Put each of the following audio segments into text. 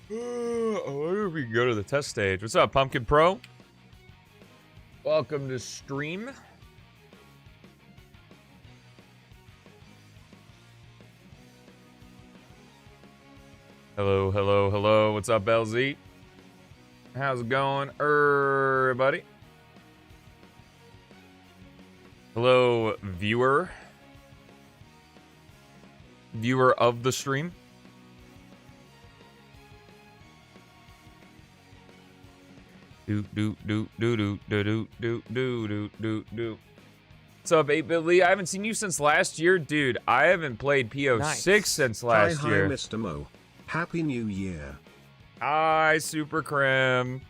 I wonder if we can go to the test stage. What's up, Pumpkin Pro? Welcome to stream. Hello, hello, hello. What's up, LZ? How's it going, everybody? Hello, viewer. Viewer of the stream. Do do do do do do do do do do do. What's up, 8-Bit Lee? I haven't seen you since last year, dude. I haven't played P06 since last year. Hi, Mr. Mo. Happy New Year. Hi, Super Crim.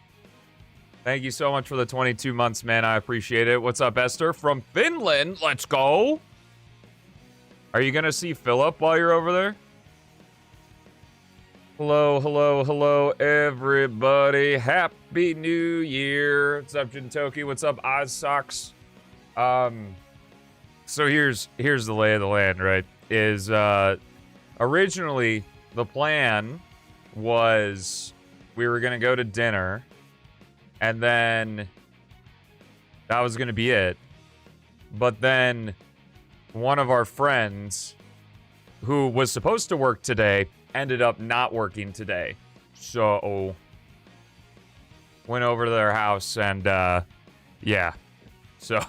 Thank you so much for the 22 months, man. I appreciate it. What's up, Esther? From Finland. Let's go. Are you gonna see Philip while you're over there? Hello, hello, hello, everybody. Happy New Year. What's up, Jintoki? What's up, Oz Socks? So here's the lay of the land, right? Is originally the plan was we were gonna go to dinner, and then that was gonna be it. But then one of our friends who was supposed to work today ended up not working today. So went over to their house and yeah. So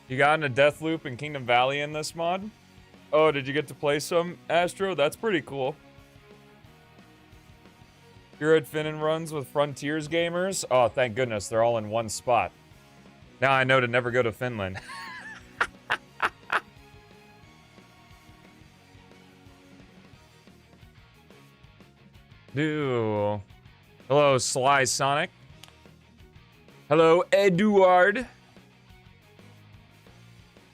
you got in a death loop in Kingdom Valley in this mod? Oh, did you get to play some, Astro? That's pretty cool. You're at Finn and Runs with Frontiers gamers? Oh, thank goodness. They're all in one spot. Now I know to never go to Finland. Do. Hello, Sly Sonic. Hello, Eduard.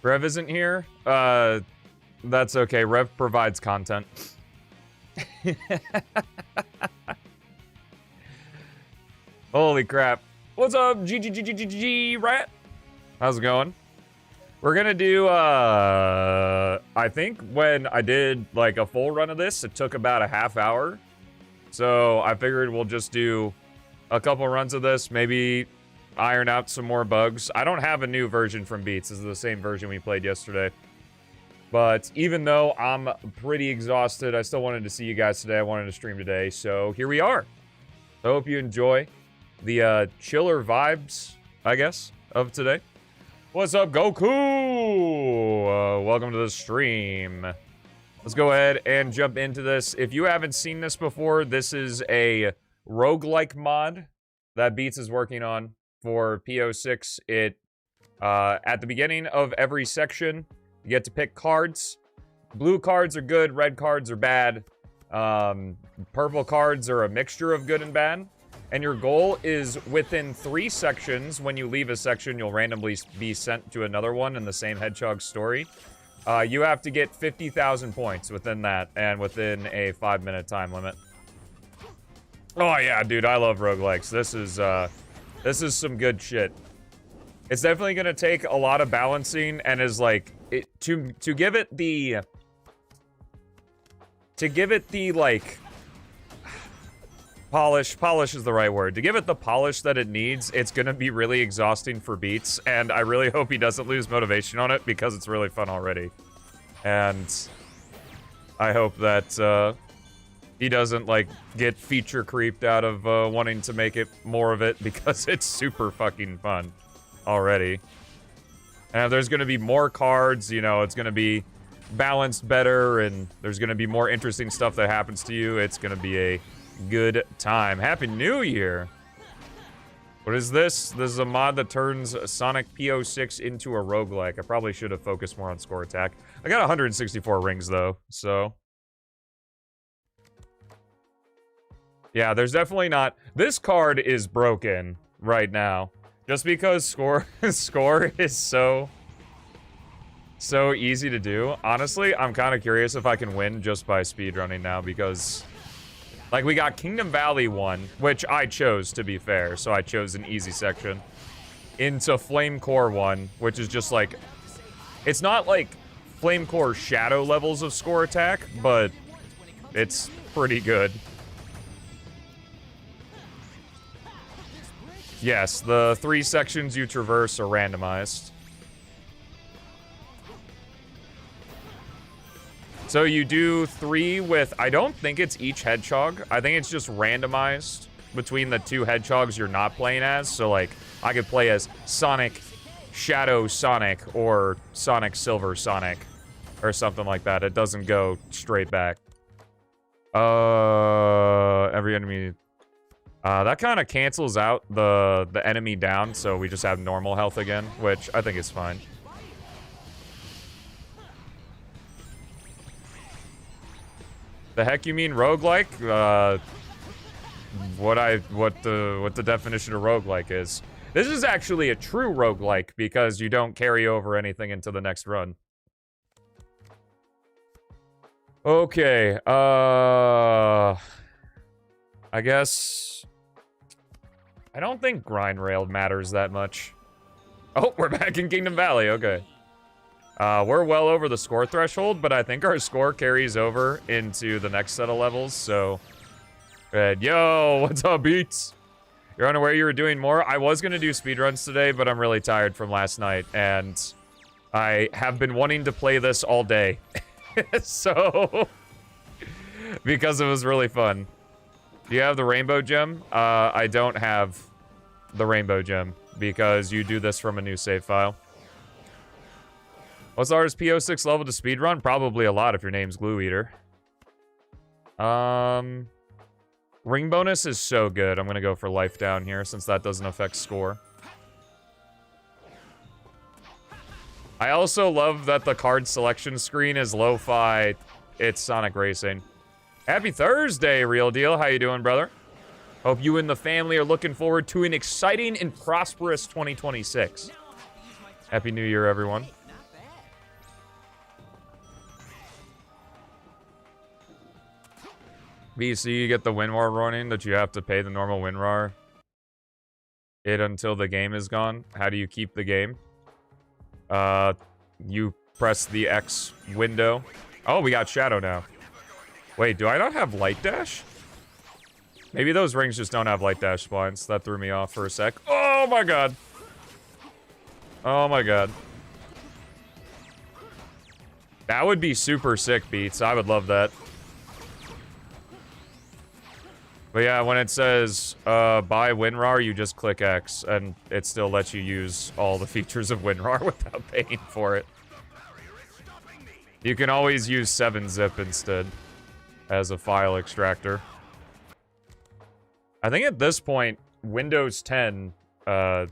Rev isn't here? That's okay. Rev provides content. Holy crap. What's up, GGGGG Rat? How's it going? We're gonna do, I think when I did like a full run of this, it took about a half hour. So I figured we'll just do a couple runs of this, maybe iron out some more bugs. I don't have a new version from Beats. This is the same version we played yesterday. But even though I'm pretty exhausted, I still wanted to see you guys today. I wanted to stream today, so here we are. I hope you enjoy the chiller vibes, I guess, of today. What's up, Goku? Welcome to the stream. Let's go ahead and jump into this. If you haven't seen this before, this is a roguelike mod that Beats is working on for P06. It, at the beginning of every section, you get to pick cards. Blue cards are good, red cards are bad. Purple cards are a mixture of good and bad. And your goal is within 3 sections. When you leave a section, you'll randomly be sent to another one in the same Hedgehog story. You have to get 50,000 points within that, and within a 5-minute time limit. Oh yeah, dude, I love roguelikes. This is some good shit. It's definitely gonna take a lot of balancing, and is like to give it the like polish is the right word. To give it the polish that it needs, it's gonna be really exhausting for Beats, and I really hope he doesn't lose motivation on it because it's really fun already. And I hope that he doesn't like get feature creeped out of wanting to make it more of it, because it's super fucking fun already. And if there's gonna be more cards, you know, it's gonna be balanced better, and there's gonna be more interesting stuff that happens to you. It's gonna be a good time. Happy New Year! What is this? This is a mod that turns Sonic P06 into a roguelike. I probably should have focused more on score attack. I got 164 rings though, so... yeah, there's definitely not... this card is broken right now. Just because score is so easy to do. Honestly, I'm kind of curious if I can win just by speedrunning now, because... like, we got Kingdom Valley 1, which I chose, to be fair, so I chose an easy section, into Flame Core 1, which is just like... it's not like Flame Core Shadow levels of score attack, but it's pretty good. Yes, the 3 sections you traverse are randomized. So you do 3 with, I don't think it's each hedgehog. I think it's just randomized between the 2 hedgehogs you're not playing as. So, like, I could play as Sonic Shadow Sonic or Sonic Silver Sonic or something like that. It doesn't go straight back. Every enemy... that kind of cancels out the enemy down, so we just have normal health again, which I think is fine. The heck you mean roguelike? What the definition of roguelike is. This is actually a true roguelike because you don't carry over anything into the next run. Okay, I guess I don't think grind rail matters that much. Oh, we're back in Kingdom Valley, okay. We're well over the score threshold, but I think our score carries over into the next set of levels, so... Yo, what's up, Beats? You're unaware you were doing more? I was gonna do speedruns today, but I'm really tired from last night, and I have been wanting to play this all day. So... because it was really fun. Do you have the rainbow gem? I don't have the rainbow gem, because you do this from a new save file. What's the hardest P06 level to speedrun? Probably a lot if your name's Glue Eater. Ring bonus is so good. I'm gonna go for life down here, since that doesn't affect score. I also love that the card selection screen is lo-fi. It's Sonic Racing. Happy Thursday, Real Deal. How you doing, brother? Hope you and the family are looking forward to an exciting and prosperous 2026. Happy New Year, everyone. BC, you get the WinRAR warning that you have to pay the normal WinRAR until the game is gone. How do you keep the game? You press the X window. Oh, we got Shadow now. Wait, do I not have Light Dash? Maybe those rings just don't have Light Dash spawns. That threw me off for a sec. Oh my god. Oh my god. That would be super sick, Beats. I would love that. But yeah, when it says, buy WinRAR, you just click X, and it still lets you use all the features of WinRAR without paying for it. You can always use 7-zip instead as a file extractor. I think at this point, Windows 10, or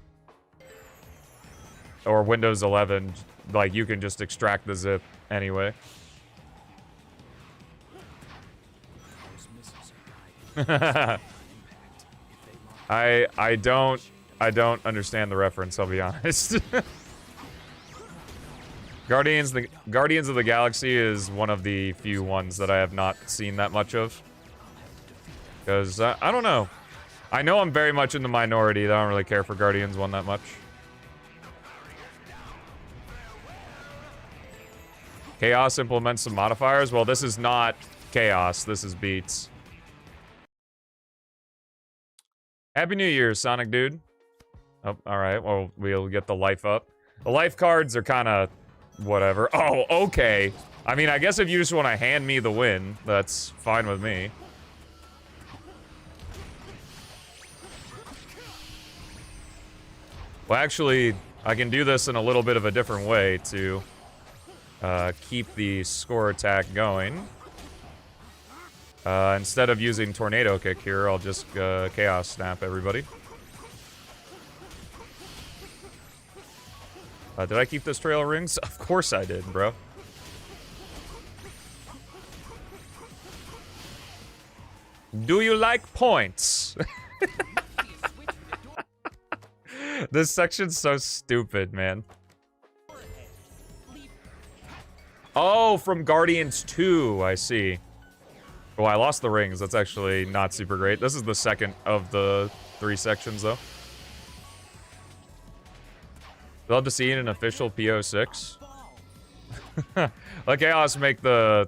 Windows 11, like, you can just extract the zip anyway. I don't understand the reference, I'll be honest. Guardians of the Galaxy is one of the few ones that I have not seen that much of. Because, I don't know. I know I'm very much in the minority that I don't really care for Guardians 1 that much. Chaos implements some modifiers? Well, this is not Chaos, this is Beats. Happy New Year, Sonic Dude. Oh, alright, well, we'll get the life up. The life cards are kind of whatever. Oh, okay. I mean, I guess if you just want to hand me the win, that's fine with me. Well, actually, I can do this in a little bit of a different way to keep the score attack going. Instead of using Tornado Kick here, I'll just Chaos Snap everybody. Did I keep this trail of rings? Of course I did, bro. Do you like points? This section's so stupid, man. Oh, from Guardians 2, I see. Oh, I lost the rings. That's actually not super great. This is the second of the 3 sections, though. Love to see it in an official P06. Let Chaos make the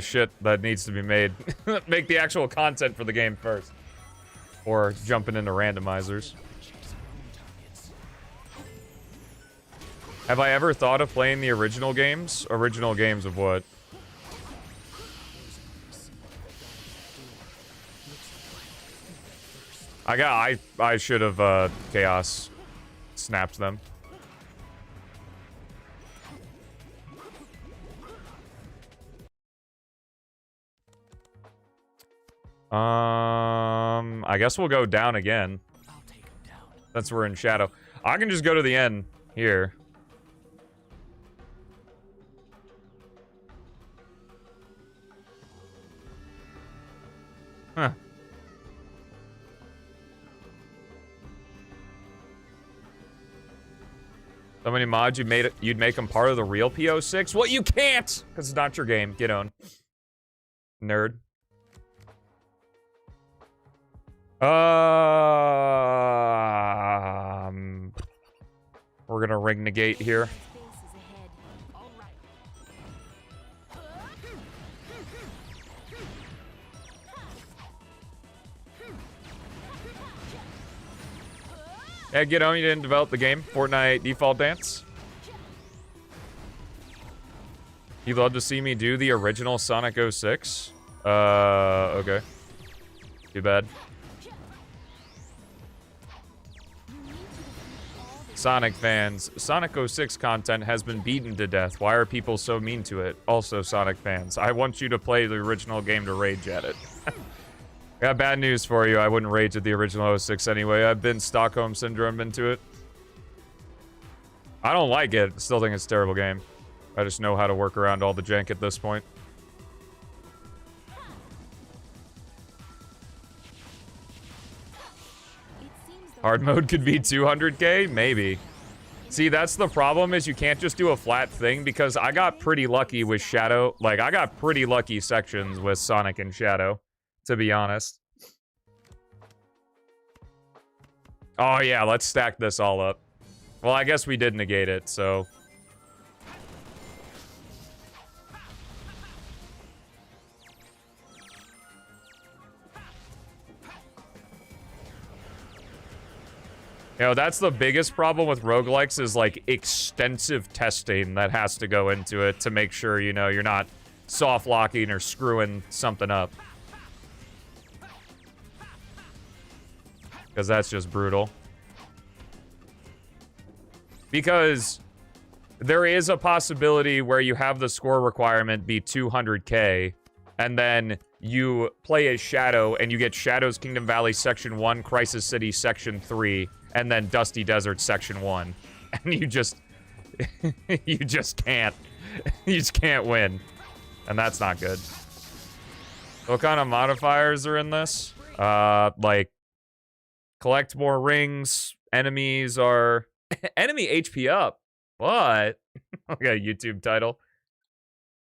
shit that needs to be made. Make the actual content for the game first. Or jumping into randomizers. Have I ever thought of playing the original games? Original games of what? I should have Chaos snapped them. I guess we'll go down again. Since we're in shadow. I can just go to the end here. Huh. So many mods you'd make them part of the real P06? Well, you can't! Because it's not your game. Get on. Nerd. We're gonna ring negate here. Yeah, get on. You didn't develop the game. Fortnite default dance. You'd love to see me do the original Sonic 06? Okay. Too bad. Sonic fans, Sonic 06 content has been beaten to death. Why are people so mean to it? Also, Sonic fans, I want you to play the original game to rage at it. Got bad news for you. I wouldn't rage at the original 06 anyway. I've been Stockholm Syndrome into it. I don't like it. Still think it's a terrible game. I just know how to work around all the jank at this point. Hard mode could be 200k? Maybe. See, that's the problem, is you can't just do a flat thing, because I got pretty lucky with Shadow. Like, I got pretty lucky sections with Sonic and Shadow, to be honest. Oh yeah, let's stack this all up. Well, I guess we did negate it, so... You know, that's the biggest problem with roguelikes, is like extensive testing that has to go into it to make sure, you know, you're not soft locking or screwing something up. Because that's just brutal. Because there is a possibility where you have the score requirement be 200k, and then you play as Shadow, and you get Shadow's Kingdom Valley Section 1, Crisis City Section 3, and then Dusty Desert Section 1. And you just... you just can't. You just can't win. And that's not good. What kind of modifiers are in this? Like... collect more rings. Enemies are... enemy HP up. What? Okay, YouTube title.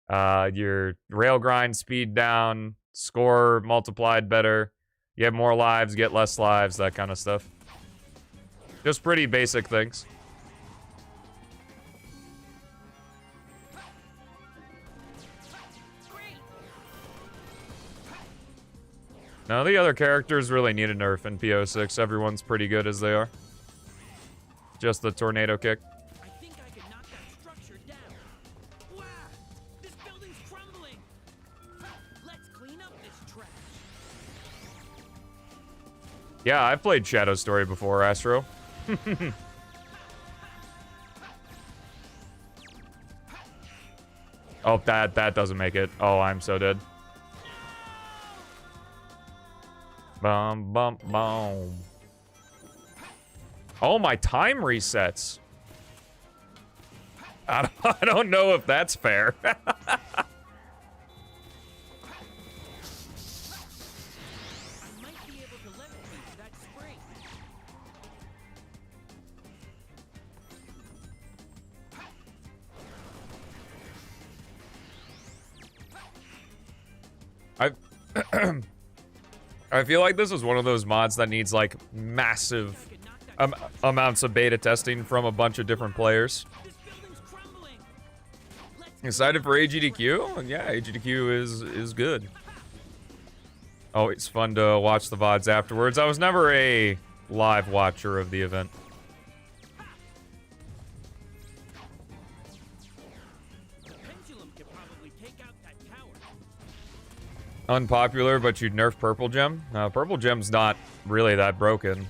Your rail grind speed down. Score multiplied better. You have more lives, get less lives, that kind of stuff. Just pretty basic things. No, the other characters really need a nerf in P06. Everyone's pretty good as they are. Just the tornado kick. I think I can knock that structure down. Wow! This building's crumbling. Let's clean up this trash. Yeah, I've played Shadow Story before, Astro. Oh, that doesn't make it. Oh, I'm so dead. Bum, bum, boom. Oh, my time resets. I don't know if that's fair. I might be able to levitate that spring. I feel like this is one of those mods that needs, like, massive amounts of beta testing from a bunch of different players. This building's crumbling. Let's Excited for AGDQ? Yeah, AGDQ is good. Oh, it's fun to watch the VODs afterwards. I was never a live watcher of the event. Unpopular, but you'd nerf Purple Gem? No, Purple Gem's not really that broken.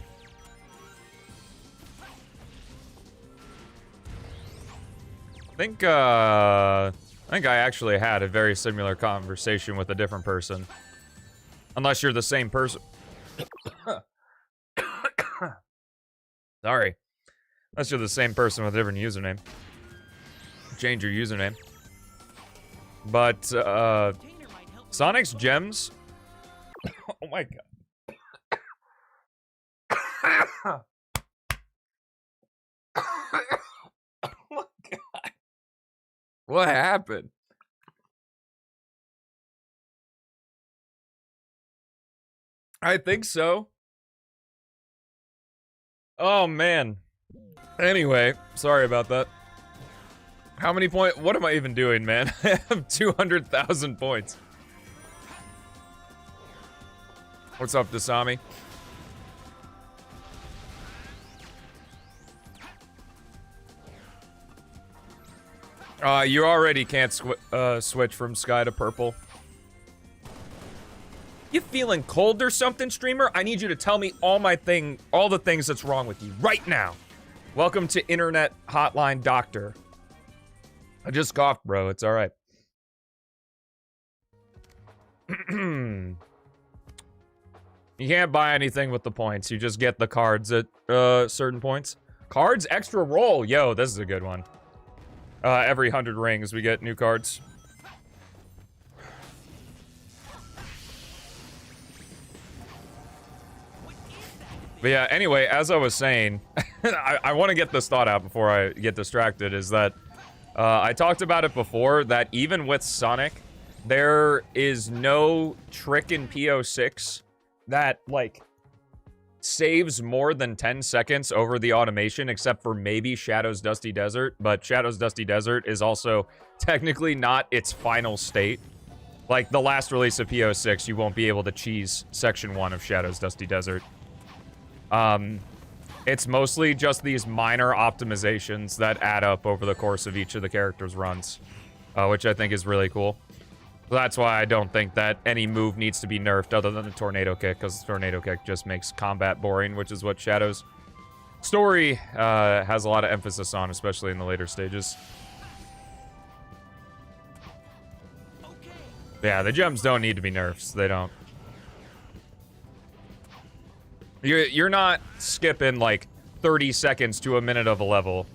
I think I actually had a very similar conversation with a different person. Unless you're the same person. Sorry. Unless you're the same person with a different username. Change your username. But, Sonic's gems. Oh my god. Oh my god. What happened? I think so. Oh man. Anyway, sorry about that. How many points? What am I even doing, man? I have 200,000 points. What's up, Dasami? You already can't switch from sky to purple. You feeling cold or something, streamer? I need you to tell me all the things that's wrong with you right now. Welcome to Internet Hotline Doctor. I just coughed, bro. It's all right. You can't buy anything with the points. You just get the cards at certain points. Cards extra roll. Yo, this is a good one. Every 100 rings, we get new cards. But yeah, anyway, as I was saying, I want to get this thought out before I get distracted, is that I talked about it before, that even with Sonic, there is no trick in P06 that, like, saves more than 10 seconds over the automation, except for maybe Shadow's Dusty Desert, but Shadow's Dusty Desert is also technically not its final state. Like, the last release of P06, you won't be able to cheese Section 1 of Shadow's Dusty Desert. It's mostly just these minor optimizations that add up over the course of each of the characters' runs, which I think is really cool. So that's why I don't think that any move needs to be nerfed other than the Tornado Kick, because the Tornado Kick just makes combat boring, which is what Shadow's story has a lot of emphasis on, especially in the later stages. Yeah, the gems don't need to be nerfs. They don't. You're not skipping like 30 seconds to a minute of a level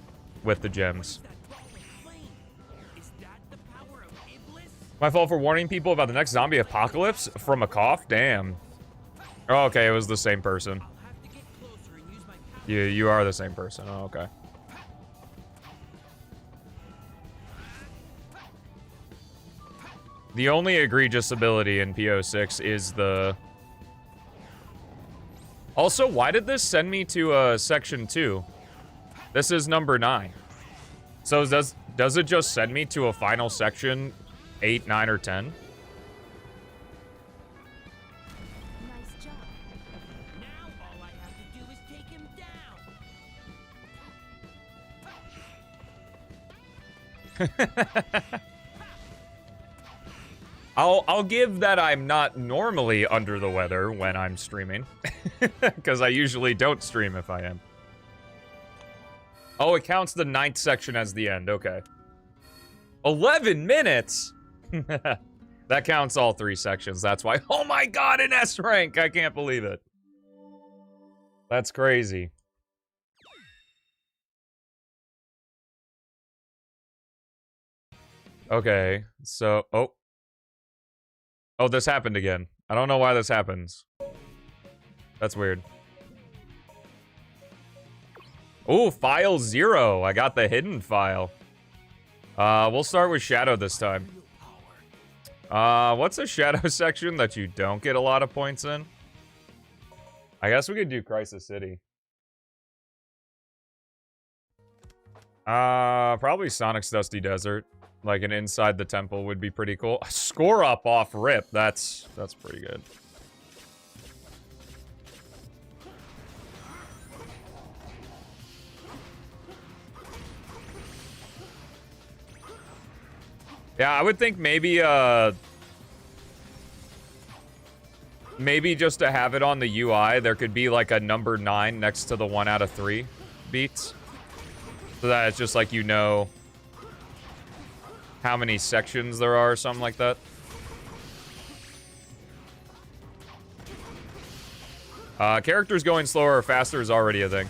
with the gems. My fault for warning people about the next zombie apocalypse from a cough? Damn. Oh, okay, it was the same person. You are the same person. Oh, okay. The only egregious ability in P06 is the... Also, why did this send me to section 2? This is number 9. So does it just send me to a final section 8, 9, or 10? Nice job. Now all I have to do is take him down. I'll give that I'm not normally under the weather when I'm streaming. Because I usually don't stream if I am. Oh, it counts the 9th section as the end. Okay. 11 minutes? That counts all 3 sections. That's why. Oh my god, an S rank! I can't believe it. That's crazy. Okay, so... Oh. Oh, this happened again. I don't know why this happens. That's weird. Oh, file 0. I got the hidden file. We'll start with Shadow this time. What's a Shadow section that you don't get a lot of points in? I guess we could do Crisis City. Probably Sonic's Dusty Desert. Like an inside the temple would be pretty cool. Score up off rip. That's pretty good. Yeah, I would think maybe maybe just to have it on the UI, there could be like a number 9 next to the 1 out of 3 beats. So that it's just like, you know, how many sections there are or something like that. Characters going slower or faster is already a thing.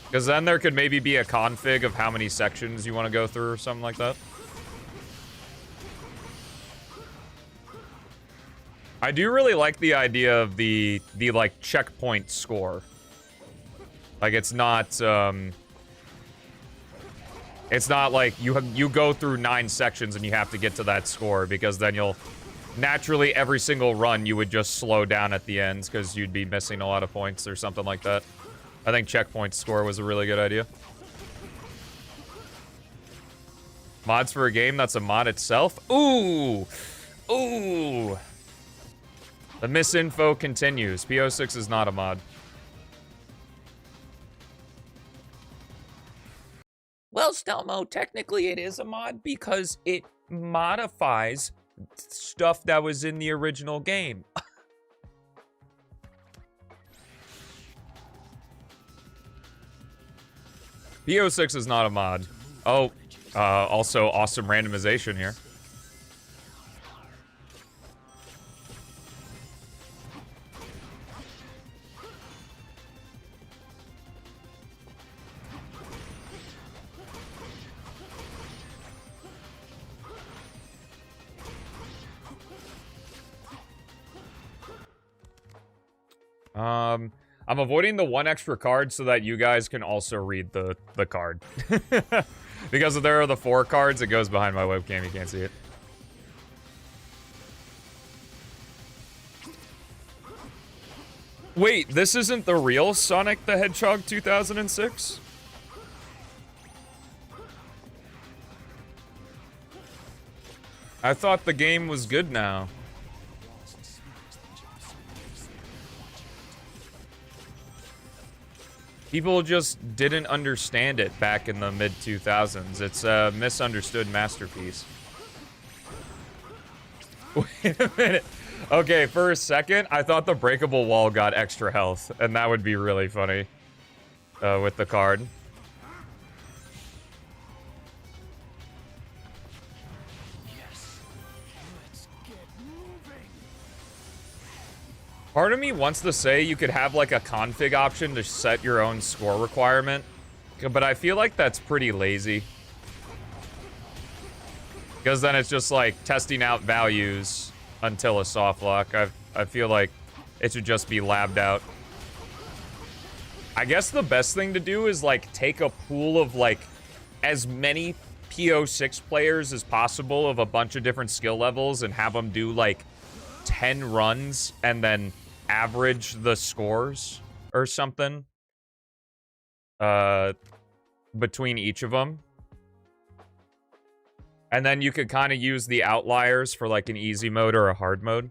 Because then there could maybe be a config of how many sections you want to go through or something like that. I do really like the idea of the like checkpoint score. Like it's not like you go through 9 sections and you have to get to that score, because then you'll naturally every single run you would just slow down at the ends because you'd be missing a lot of points or something like that. I think checkpoint score was a really good idea. Mods for a game that's a mod itself? Ooh! Ooh! The misinfo continues. P06 is not a mod. Well, Stelmo, technically it is a mod because it modifies stuff that was in the original game. P06 is not a mod. Oh, also awesome randomization here. I'm avoiding the 1 extra card so that you guys can also read the card. Because if there are the 4 cards, it goes behind my webcam, you can't see it. Wait, this isn't the real Sonic the Hedgehog 2006? I thought the game was good now. People just didn't understand it back in the mid-2000s. It's a misunderstood masterpiece. Wait a minute. Okay, for a second, I thought the breakable wall got extra health, and that would be really funny with the card. Part of me wants to say you could have like a config option to set your own score requirement, but I feel like that's pretty lazy. Because then it's just like testing out values until a soft lock. I feel like it should just be labbed out. I guess the best thing to do is like take a pool of like as many P06 players as possible of a bunch of different skill levels and have them do like 10 runs and then average the scores or something between each of them. And then you could kind of use the outliers for like an easy mode or a hard mode.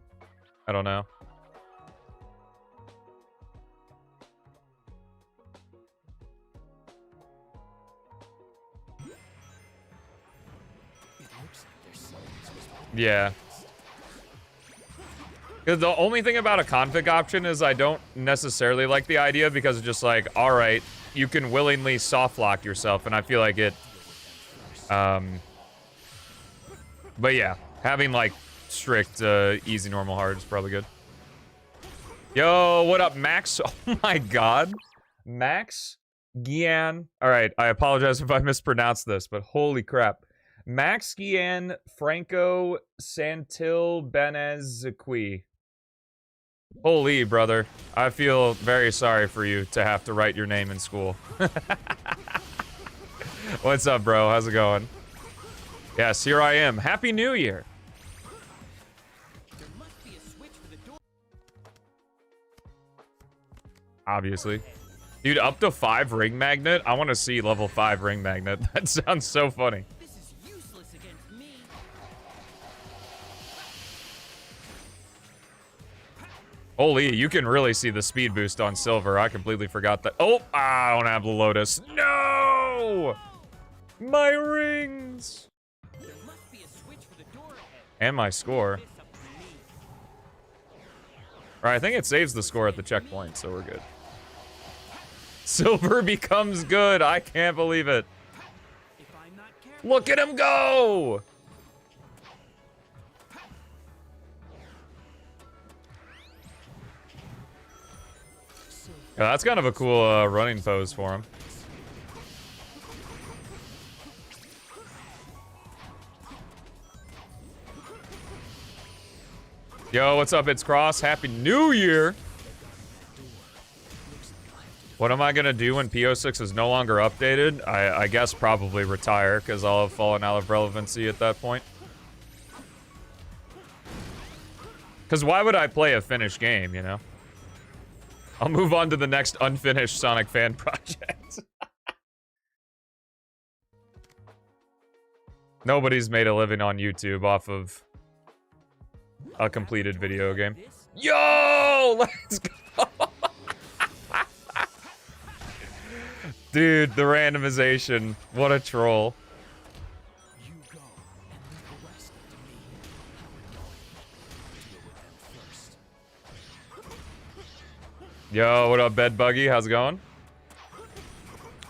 I don't know. Yeah. Because the only thing about a config option is I don't necessarily like the idea, because it's just like, all right, you can willingly soft lock yourself, and I feel like it, but yeah, having like strict easy, normal, hard is probably good. Yo, what up, Max? Oh my god. Max Gian. All right, I apologize if I mispronounced this, but holy crap. Max Gian Franco Santil Benezqui. Holy, brother. I feel very sorry for you to have to write your name in school. What's up, bro? How's it going? Yes, here I am. Happy New Year. There must be a switch for the door. Obviously. Dude, up to 5 ring magnet? I want to see level 5 ring magnet. That sounds so funny. This is useless against me. Holy, you can really see the speed boost on silver. I completely forgot that. Oh, I don't have the Lotus. No! My rings! There must be a switch for the door ahead. And my score. This up to me. Alright, I think it saves the score at the checkpoint, so we're good. Silver becomes good. I can't believe it. If I'm not careful. Look at him go! Yeah, that's kind of a cool running pose for him. Yo, what's up? It's Cross. Happy New Year! What am I gonna do when P06 is no longer updated? I guess probably retire, because I'll have fallen out of relevancy at that point. Because why would I play a finished game, you know? I'll move on to the next unfinished Sonic fan project. Nobody's made a living on YouTube off of a completed video game. Yo! Let's go! Dude, the randomization. What a troll. You go and leave the rest up to me. How annoying. Deal with them first. Yo, what up, Bed Buggy? How's it going?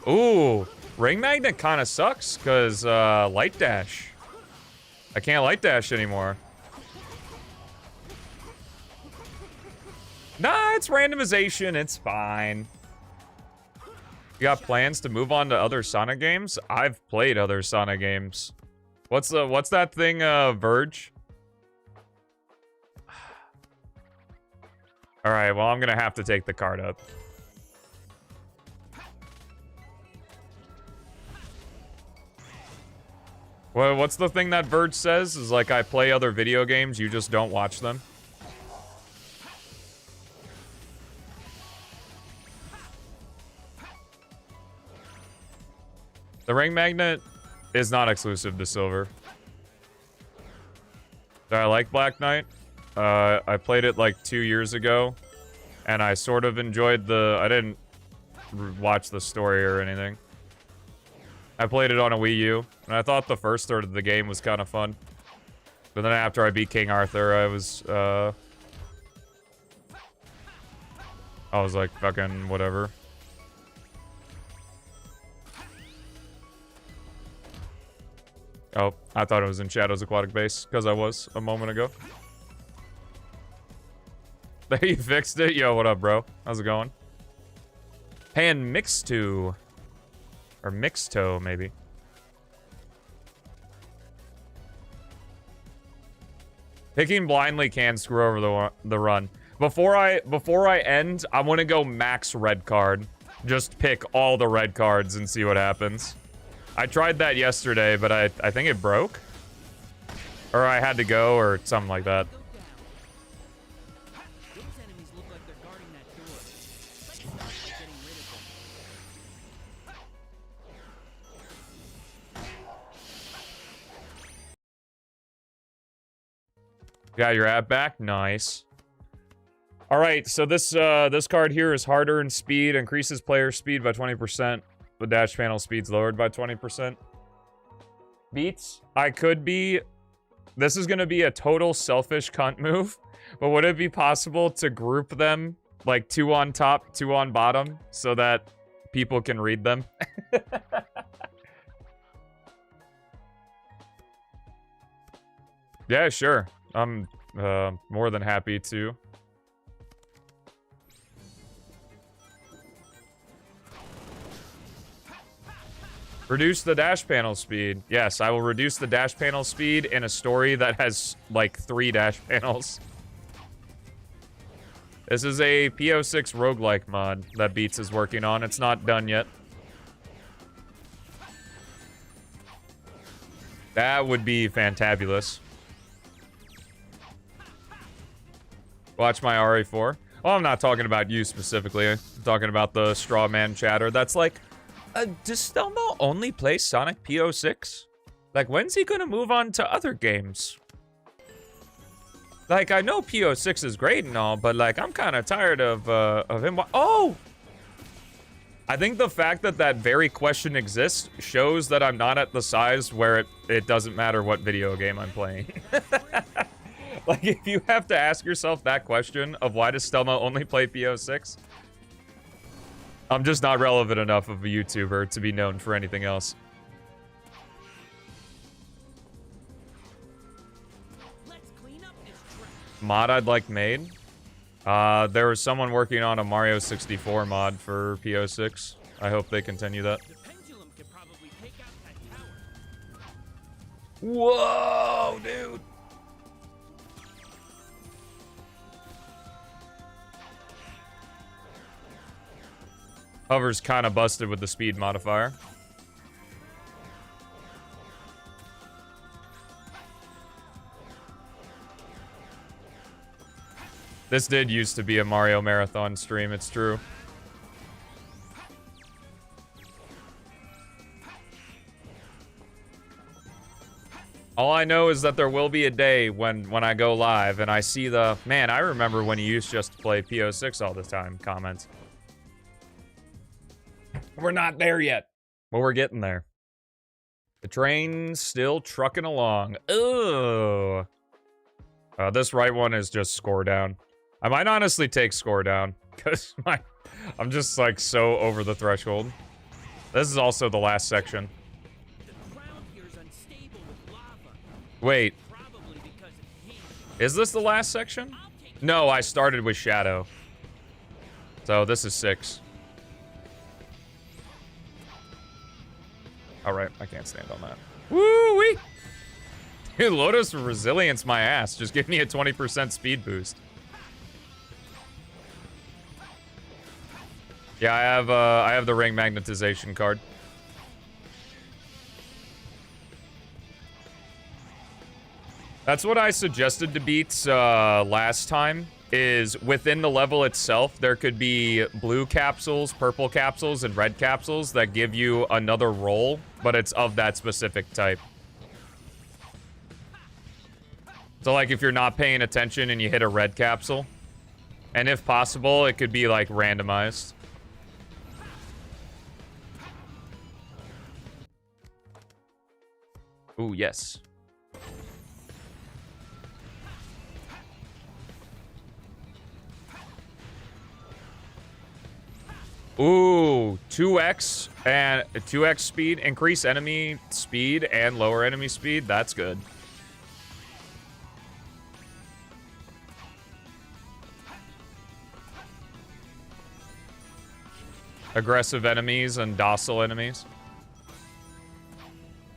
Ooh, Ring Magnet kind of sucks, because Light Dash. I can't Light Dash anymore. Nah, it's randomization. It's fine. You got plans to move on to other Sonic games? I've played other Sonic games. What's that thing, Verge? Alright, well, I'm gonna have to take the card up. Well, what's the thing that Verge says? Is like, I play other video games, you just don't watch them. The Ring Magnet is not exclusive to Silver. Do I like Black Knight? I played it like 2 years ago, and I sort of enjoyed I didn't watch the story or anything. I played it on a Wii U, and I thought the first third of the game was kind of fun. But then after I beat King Arthur, I was like, fucking whatever. Oh, I thought it was in Shadow's Aquatic Base, because I was a moment ago. You fixed it? Yo, what up, bro? How's it going? And Mixto. Or Mixto, maybe. Picking blindly can screw over the run. Before I end, I want to go max red card. Just pick all the red cards and see what happens. I tried that yesterday, but I think it broke. Or I had to go, or something like that. Go down. Those enemies look like they're guarding that door. Let's start by getting rid of them. Got your app back? Nice. Alright, so this card here is harder in speed, increases player speed by 20%. The dash panel speed's lowered by 20%. Beats? I could be... This is gonna be a total selfish cunt move, but would it be possible to group them, like 2 on top, 2 on bottom, so that people can read them? Yeah, sure. I'm more than happy to. Reduce the dash panel speed. Yes, I will reduce the dash panel speed in a story that has, like, 3 dash panels. This is a P06 roguelike mod that Beats is working on. It's not done yet. That would be fantabulous. Watch my RE4. Oh, I'm not talking about you specifically. I'm talking about the straw man chatter. That's like, does Stelmo only play Sonic P06? Like, when's he gonna move on to other games? Like, I know P06 is great and all, but like, I'm kind of tired of him. Oh! I think the fact that that very question exists shows that I'm not at the size where it doesn't matter what video game I'm playing. Like, if you have to ask yourself that question of why does Stelmo only play P06, I'm just not relevant enough of a YouTuber to be known for anything else. Let's clean up this trash. Mod I'd like made? There was someone working on a Mario 64 mod for P06. I hope they continue that. The pendulum could probably take out that tower. Whoa, dude. Hover's kind of busted with the speed modifier. This did used to be a Mario Marathon stream, it's true. All I know is that there will be a day when I go live and I see the, man, I remember when you used just to play P06 all the time comments. We're not there yet, but we're getting there. The train's still trucking along. Ugh. This right one is just score down. I might honestly take score down because I'm just like so over the threshold. This is also the last section. The ground here is unstable with lava. Wait, Probably because of heat. is this the last section? I'll take No, I started with Shadow. So this is 6. All right, I can't stand on that. Woo-wee! Dude, Lotus Resilience my ass. Just give me a 20% speed boost. Yeah, I have the ring magnetization card. That's what I suggested to beats last time, is within the level itself, there could be blue capsules, purple capsules, and red capsules that give you another roll, but it's of that specific type. So, like, if you're not paying attention and you hit a red capsule, and if possible, it could be, like, randomized. Ooh, yes. Ooh, 2x and 2x speed, increase enemy speed and lower enemy speed. That's good. Aggressive enemies and docile enemies.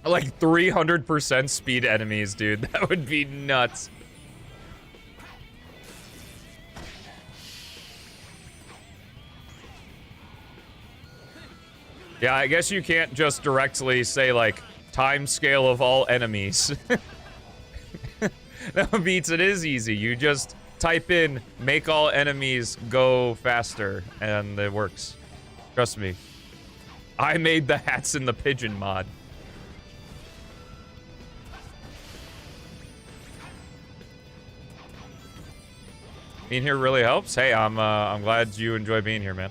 Like 300% speed enemies, dude. That would be nuts. Yeah, I guess you can't just directly say, like, time scale of all enemies. No, Beats, it is easy. You just type in, make all enemies go faster, and it works. Trust me. I made the hats in the pigeon mod. Being here really helps. Hey, I'm glad you enjoy being here, man.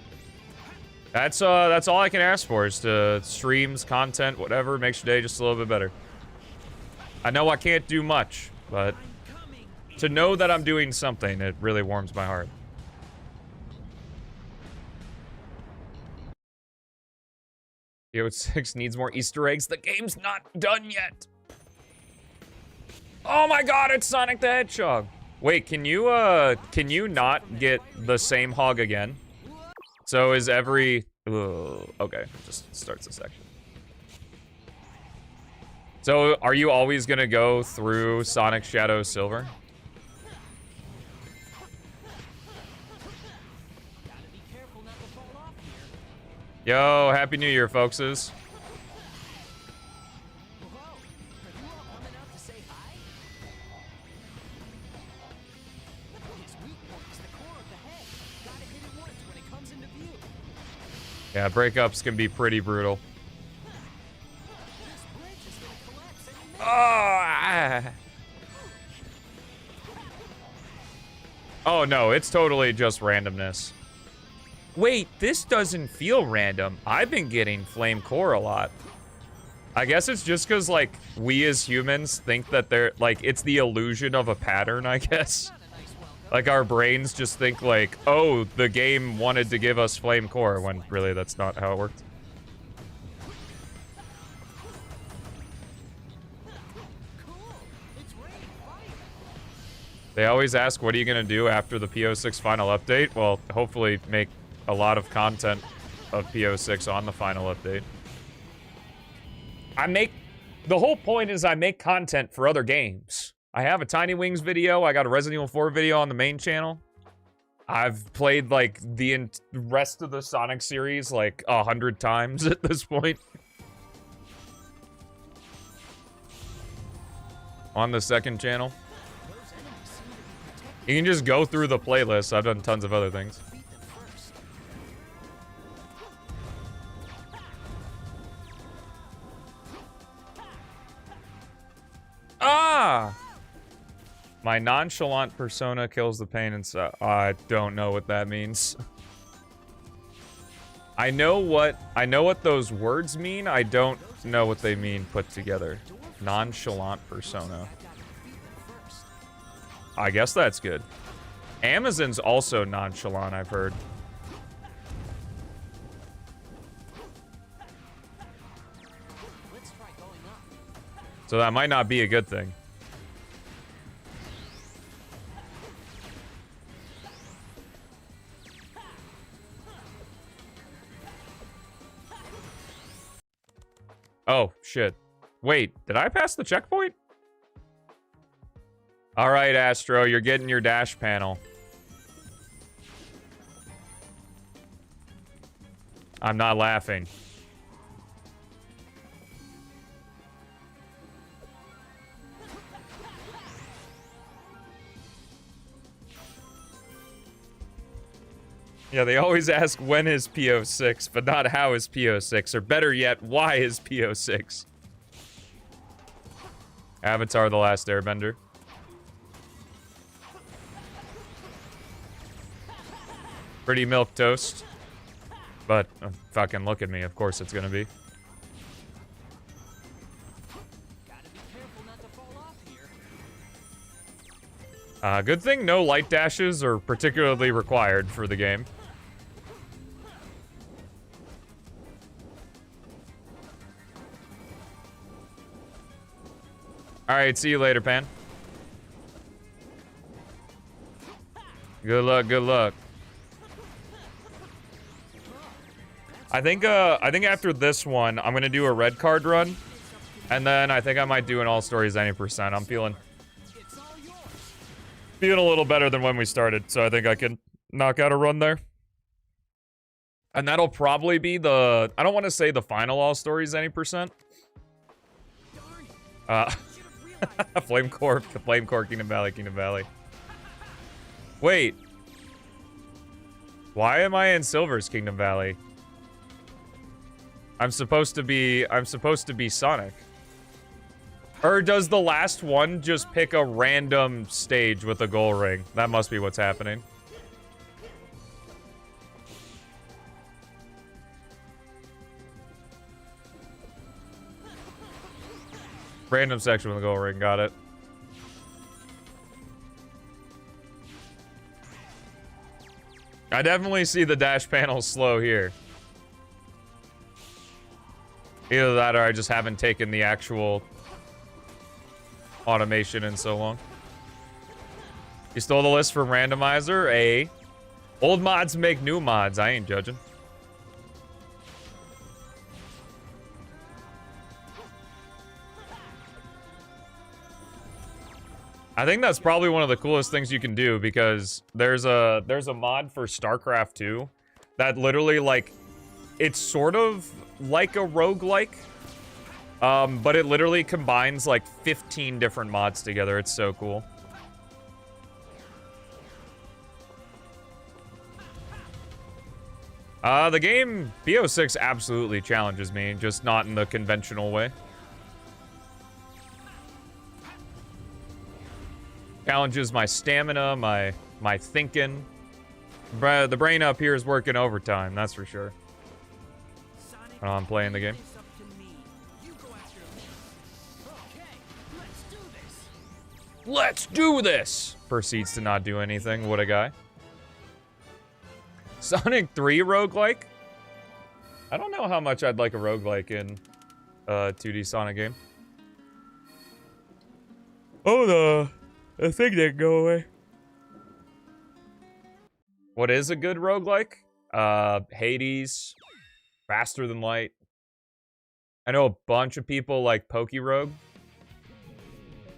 That's all I can ask for is to streams, content, whatever makes your day just a little bit better. I know I can't do much, but to know that I'm doing something, it really warms my heart. P06 needs more Easter eggs. The game's not done yet. Oh my god, it's Sonic the Hedgehog. Wait, can you not get the same hog again? So is every... okay, just starts a section. So are you always gonna go through Sonic Shadow Silver? Gotta be careful not to fall off here. Yo, Happy New Year, folkses. Whoa, are you all coming out to say hi? His weak point is the core of the head. Yeah, breakups can be pretty brutal. Oh, oh no, it's totally just randomness. Wait, this doesn't feel random. I've been getting flame core a lot. I guess it's just because, like, we as humans think that they're, like, it's the illusion of a pattern, I guess. Like, our brains just think, like, oh, the game wanted to give us flame core, when really that's not how it worked. They always ask, what are you going to do after the P06 final update? Well, hopefully make a lot of content of P06 on the final update. The whole point is I make content for other games. I have a Tiny Wings video. I got a Resident Evil 4 video on the main channel. I've played, like, the rest of the Sonic series, like, 100 times at this point. On the second channel. You can just go through the playlist. I've done tons of other things. Ah! My nonchalant persona kills the pain inside. I don't know what that means. I know what those words mean. I don't know what they mean put together. Nonchalant persona. I guess that's good. Amazon's also nonchalant, I've heard. So that might not be a good thing. Oh, shit. Wait, did I pass the checkpoint? All right, Astro, you're getting your dash panel. I'm not laughing. Yeah, they always ask when is P06, but not how is P06, or better yet, why is P06? Avatar: The Last Airbender. Pretty milquetoast. But, fucking look at me, of course it's gonna be. Good thing no light dashes are particularly required for the game. Alright, see you later, Pan. Good luck, good luck. I think after this one, I'm gonna do a red card run. And then I think I might do an all stories any percent. I'm feeling a little better than when we started, so I think I can knock out a run there. And that'll probably be the, I don't want to say the final all stories any percent. Flame Core, Kingdom Valley. Wait. Why am I in Silver's Kingdom Valley? I'm supposed to be Sonic. Or does the last one just pick a random stage with a goal ring? That must be what's happening. Random section with a goal ring, got it. I definitely see the dash panel slow here. Either that or I just haven't taken the actual automation in so long. You stole the list from Randomizer, A. Old mods make new mods, I ain't judging. I think that's probably one of the coolest things you can do because there's a mod for StarCraft 2 that literally, like, it's sort of like a roguelike, but it literally combines like 15 different mods together. It's so cool. The game P06 absolutely challenges me, just not in the conventional way. Challenges my stamina, my thinking. The brain up here is working overtime, that's for sure. Sonic, When I'm playing the game. it's up to me. You go after me. Okay, let's do this. Let's do this! Proceeds to not do anything. What a guy. Sonic 3 roguelike? I don't know how much I'd like a roguelike in a 2D Sonic game. Oh, the thing didn't go away. What is a good roguelike? Hades, Faster Than Light. I know a bunch of people like Poke Rogue.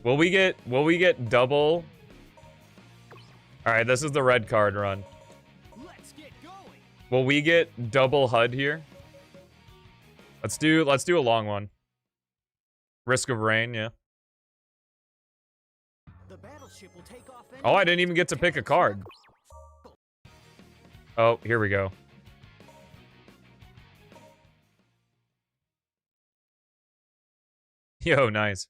Will we get double? Alright, this is the red card run. Let's get going. Will we get double HUD here? Let's do a long one. Risk of Rain, yeah. The battleship will take off any Oh, I didn't even get to pick a card. Oh, here we go. Yo, nice.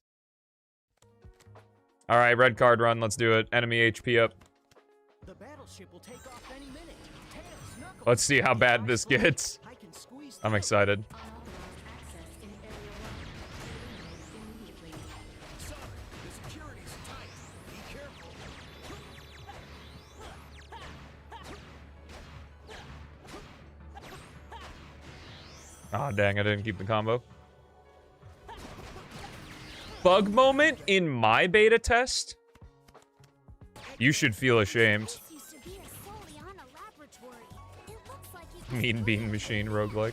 Alright, red card run, let's do it. Enemy HP up. The battleship will take off any minute. Tails, Knuckles. Let's see how bad this gets. I can squeeze I'm through. excited. Sonic, the security's tight. Be careful. Ah, dang, I didn't keep the combo. Bug moment in my beta test? You should feel ashamed. Mean Bean Machine roguelike.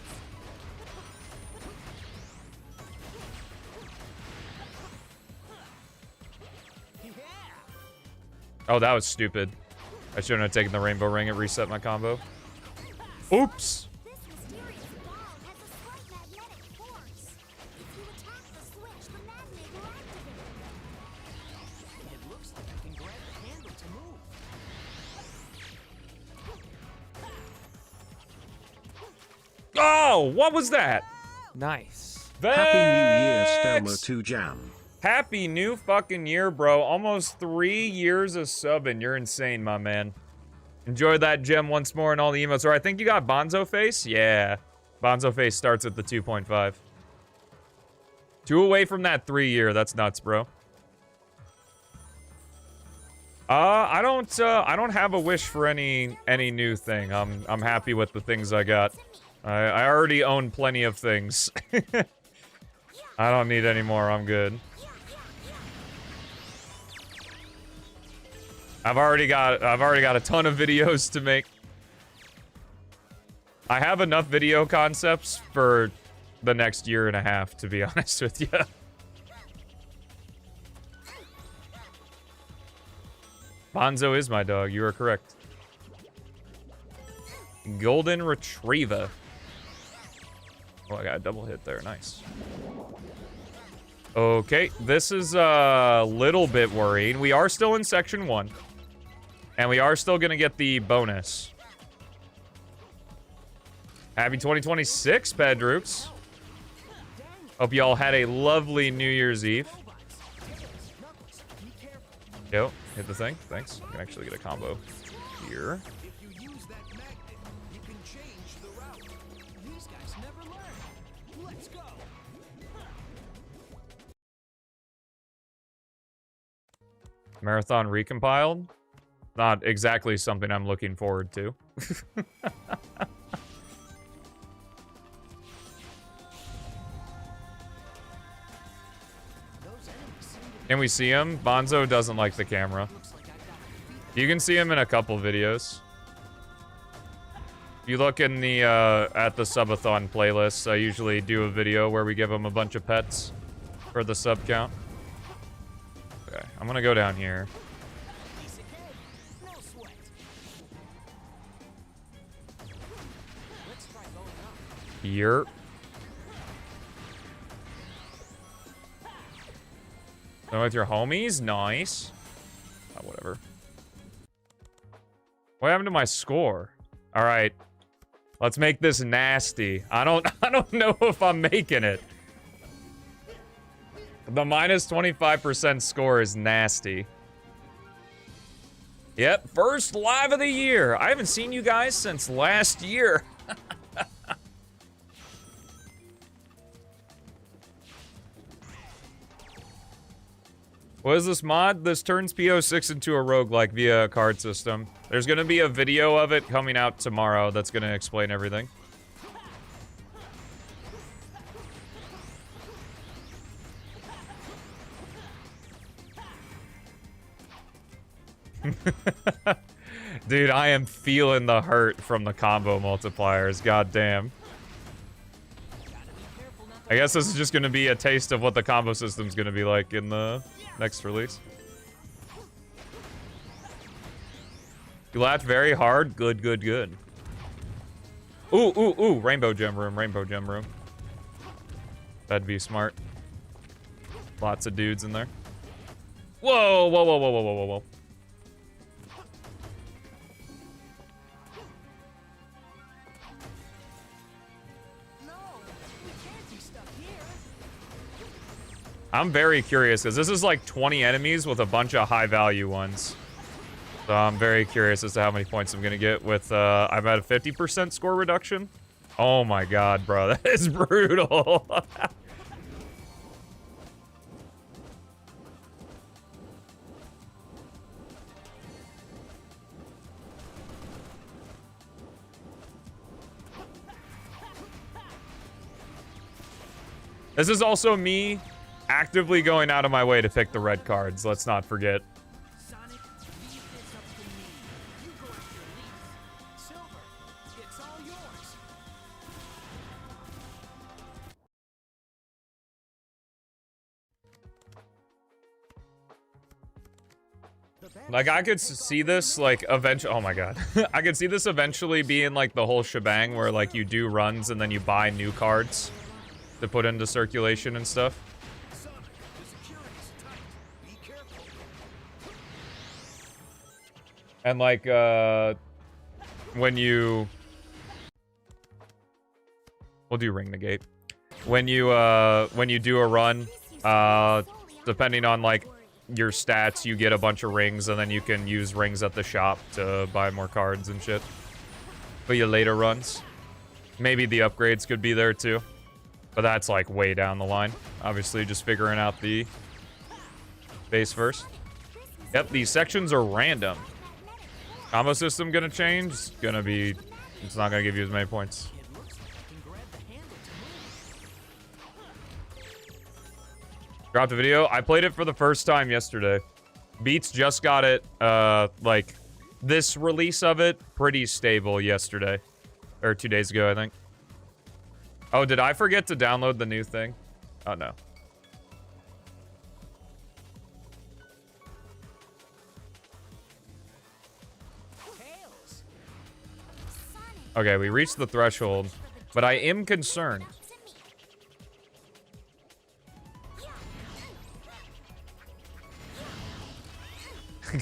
Oh, that was stupid. I shouldn't have taken the rainbow ring and reset my combo. Oops! This mysterious ball has a slight magnetic force. If you attack the switch, the magnet will activate. It looks like I can grab the handle to move. Oh, what was that? Nice. Happy New Year, Stelma Vex! 2 Jam. Happy new fucking year, bro. Almost 3 years of subbing. You're insane, my man. Enjoy that gem once more and all the emotes. Or I think you got Bonzo Face? Yeah. Bonzo Face starts at the 2.5. 2 away from that 3 year. That's nuts, bro. I don't have a wish for any new thing. I'm happy with the things I got. I already own plenty of things. I don't need any more. I'm good. I've already got a ton of videos to make. I have enough video concepts for the next year and a half, to be honest with you. Bonzo is my dog. You are correct. Golden Retriever. Oh, I got a double hit there. Nice. Okay, this is a little bit worrying. We are still in Section 1. And we are still gonna get the bonus. Happy 2026, Pedroops. Hope y'all had a lovely New Year's Eve. Yo, hit the thing. Thanks. I can actually get a combo here. If you use that magnet, you can change the route. These guys never learn. Let's go. Marathon recompiled. Not exactly something I'm looking forward to. Can we see him? Bonzo doesn't like the camera. You can see him in a couple videos. If you look in the, at the subathon playlist, I usually do a video where we give him a bunch of pets for the sub count. Okay, I'm gonna go down here. Here. Going with your homies? Nice. Oh, whatever. What happened to my score? Alright. Let's make this nasty. I don't know if I'm making it. The minus 25% score is nasty. Yep, first live of the year. I haven't seen you guys since last year. What is this mod? This turns P06 into a roguelike via a card system. There's gonna be a video of it coming out tomorrow that's gonna explain everything. Dude, I am feeling the hurt from the combo multipliers, goddamn. I guess this is just gonna be a taste of what the combo system's gonna be like in the next release. You laughed very hard? Good, good, good. Ooh, ooh, ooh, rainbow gem room, rainbow gem room. That'd be smart. Lots of dudes in there. Whoa, whoa, whoa, whoa, whoa, whoa, whoa, whoa. I'm very curious, because this is like 20 enemies with a bunch of high-value ones. So I'm very curious as to how many points I'm going to get with, I'm at a 50% score reduction. Oh my god, bro, that is brutal. This is also me actively going out of my way to pick the red cards, let's not forget. Sonic, leave this up to me. You go after Leaf. Silver, it's all yours. Like, I could see this, like, eventually... Oh my god. I could see this eventually being, like, the whole shebang where, like, you do runs and then you buy new cards to put into circulation and stuff. And, like, when you... We'll do ring negate. When you do a run, depending on, like, your stats, you get a bunch of rings, and then you can use rings at the shop to buy more cards and shit. For your later runs. Maybe the upgrades could be there, too. But that's, like, way down the line. Obviously, just figuring out the base first. Yep, these sections are random. Combo system gonna change? It's not gonna give you as many points. Dropped a video. I played it for the first time yesterday. Beats just got it, like, this release of it, pretty stable yesterday. Or 2 days ago, I think. Oh, did I forget to download the new thing? Oh, no. Okay, we reached the threshold, but I am concerned.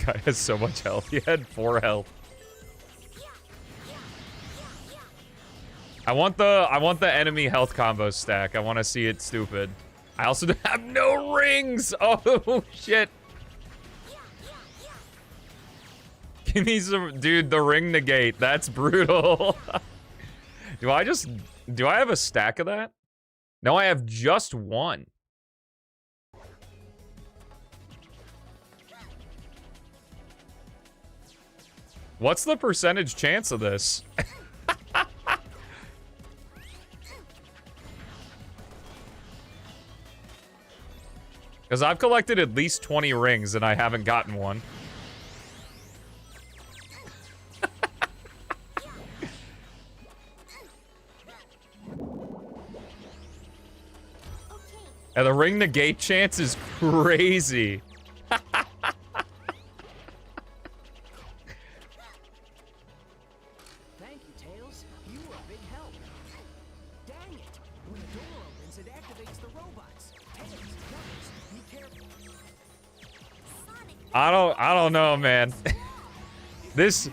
Guy has so much health. He had 4 health. I want the enemy health combo stack. I want to see it stupid. I also have no rings. Oh shit. Give me some, dude, the ring negate. That's brutal. Do I have a stack of that? No, I have just one. What's the percentage chance of this? Because I've collected at least 20 rings and I haven't gotten one. And the ring negate chance is crazy. Thank you, Tails. You were a big help. Dang it! When the door opens, it activates the robots. Tails, Knuckles, be careful. I don't know, man. This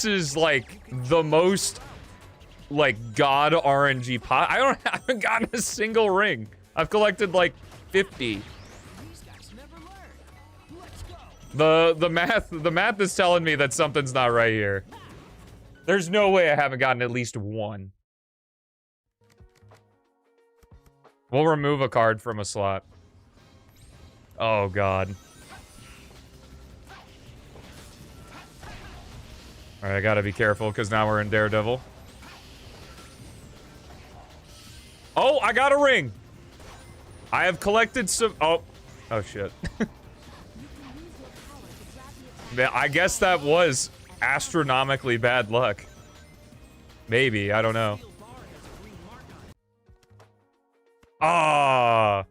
is like the most like, god RNG pot. I haven't gotten a single ring. I've collected, like, 50. These guys never learn. Let's go. The math is telling me that something's not right here. There's no way I haven't gotten at least one. We'll remove a card from a slot. Oh, God. Alright, I gotta be careful, because now we're in Daredevil. Oh, I got a ring! I have collected some... Oh. Oh, shit. I guess that was astronomically bad luck. Maybe, I don't know. Ah.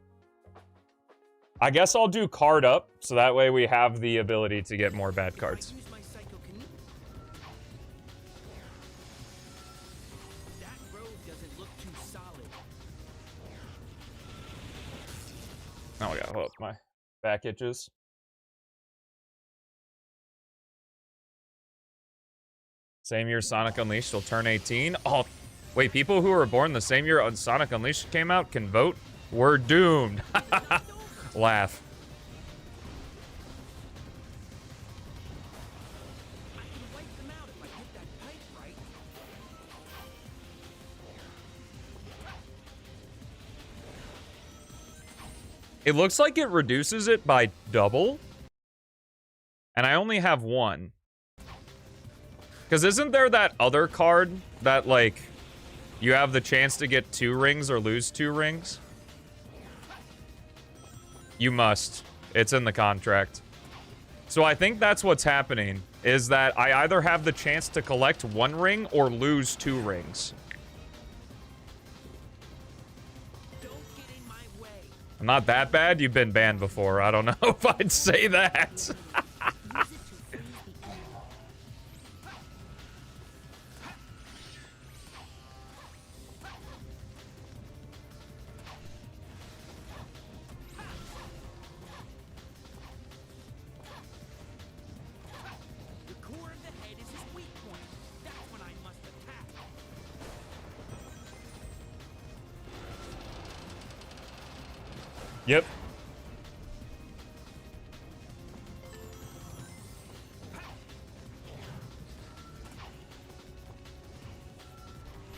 I guess I'll do card up, so that way we have the ability to get more bad cards. Use my psychokinesis. That road doesn't look too solid. Oh, yeah, hold up, my back itches. Same year Sonic Unleashed will turn 18. Oh, wait, people who were born the same year Sonic Unleashed came out can vote? We're doomed. Laugh. I can wipe them out if I hit that pipe right. It looks like it reduces it by double. And I only have one. Because isn't there that other card that, like, you have the chance to get 2 rings or lose 2 rings? You must. It's in the contract. So I think that's what's happening, is that I either have the chance to collect 1 ring or lose 2 rings. Don't get in my way. I'm not that bad. You've been banned before. I don't know if I'd say that. The core of the head is his weak point. That's when I must attack. Yep.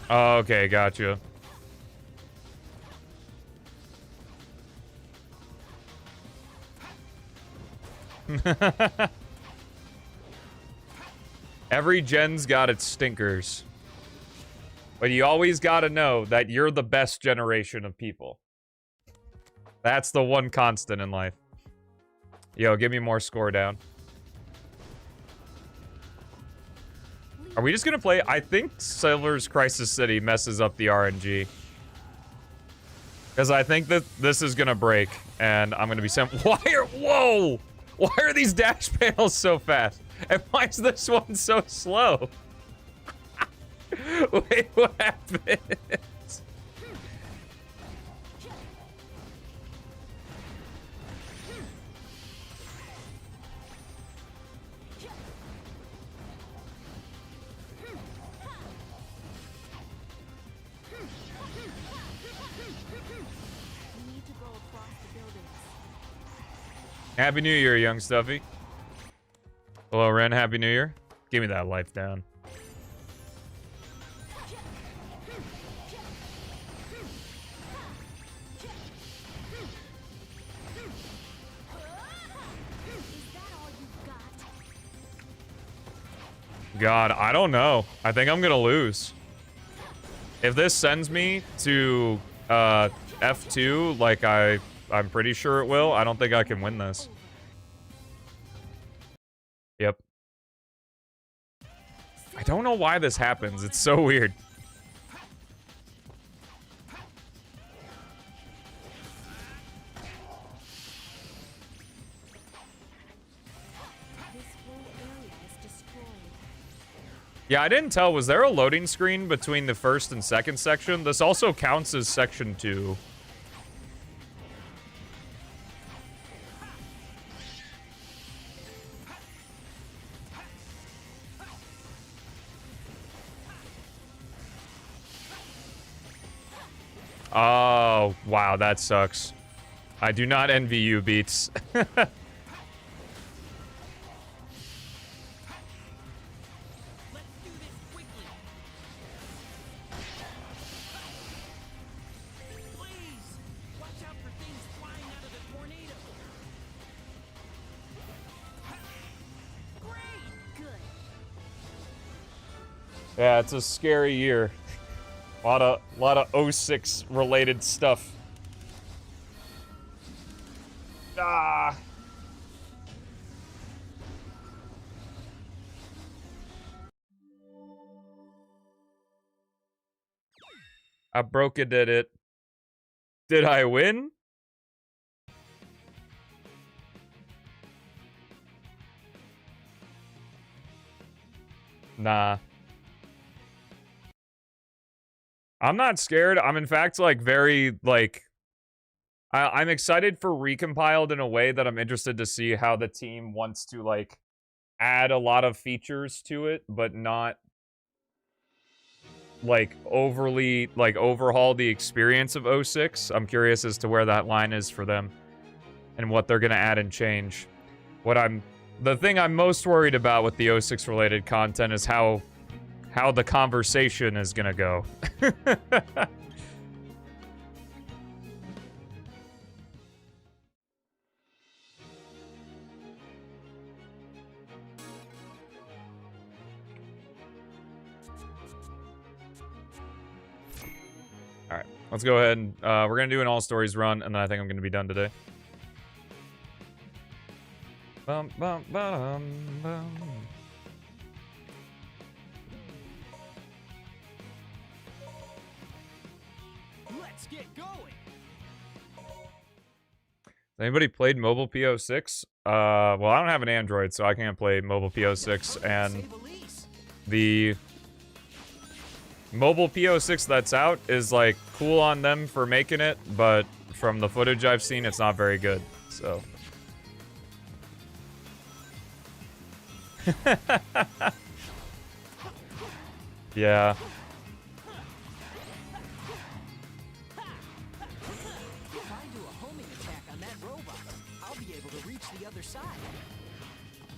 Okay, gotcha. Every gen's got its stinkers. But you always gotta know that you're the best generation of people. That's the one constant in life. Yo, give me more score down. Are we just gonna play? I think Silver's Crisis City messes up the RNG. Because I think that this is gonna break, and I'm gonna be sent. Whoa! Why are these dash panels so fast? And why is this one so slow? Wait, what happened? We need to go across the buildings. Happy New Year, young stuffy. Hello, Ren. Happy New Year. Give me that life down. Is that all you've got? God, I don't know. I think I'm gonna lose. If this sends me to F2, like I'm pretty sure it will, I don't think I can win this. Yep. I don't know why this happens. It's so weird. This whole area is destroyed. Yeah, I didn't tell. Was there a loading screen between the first and second section? This also counts as section 2. Oh, wow, that sucks. I do not envy you, Beats. Yeah, it's a scary year. Lot of 06 related stuff. Ah. I broke it at it. Did I win? Nah. I'm not scared. I'm in fact like very like I'm excited for Recompiled in a way that I'm interested to see how the team wants to like add a lot of features to it, but not like overly like overhaul the experience of 06. I'm curious as to where that line is for them and what they're gonna add and change. The thing I'm most worried about with the 06 related content is how the conversation is gonna go. Alright, let's go ahead and we're gonna do an all stories run, and then I think I'm gonna be done today. Bum, bum, bum, bum. Let's get going. Anybody played mobile P06? Well, I don't have an Android, so I can't play mobile P06, and the mobile P06 that's out is, like, cool on them for making it, but from the footage I've seen, it's not very good, so. Yeah. If I do a homing attack on that robot, I'll be able to reach the other side.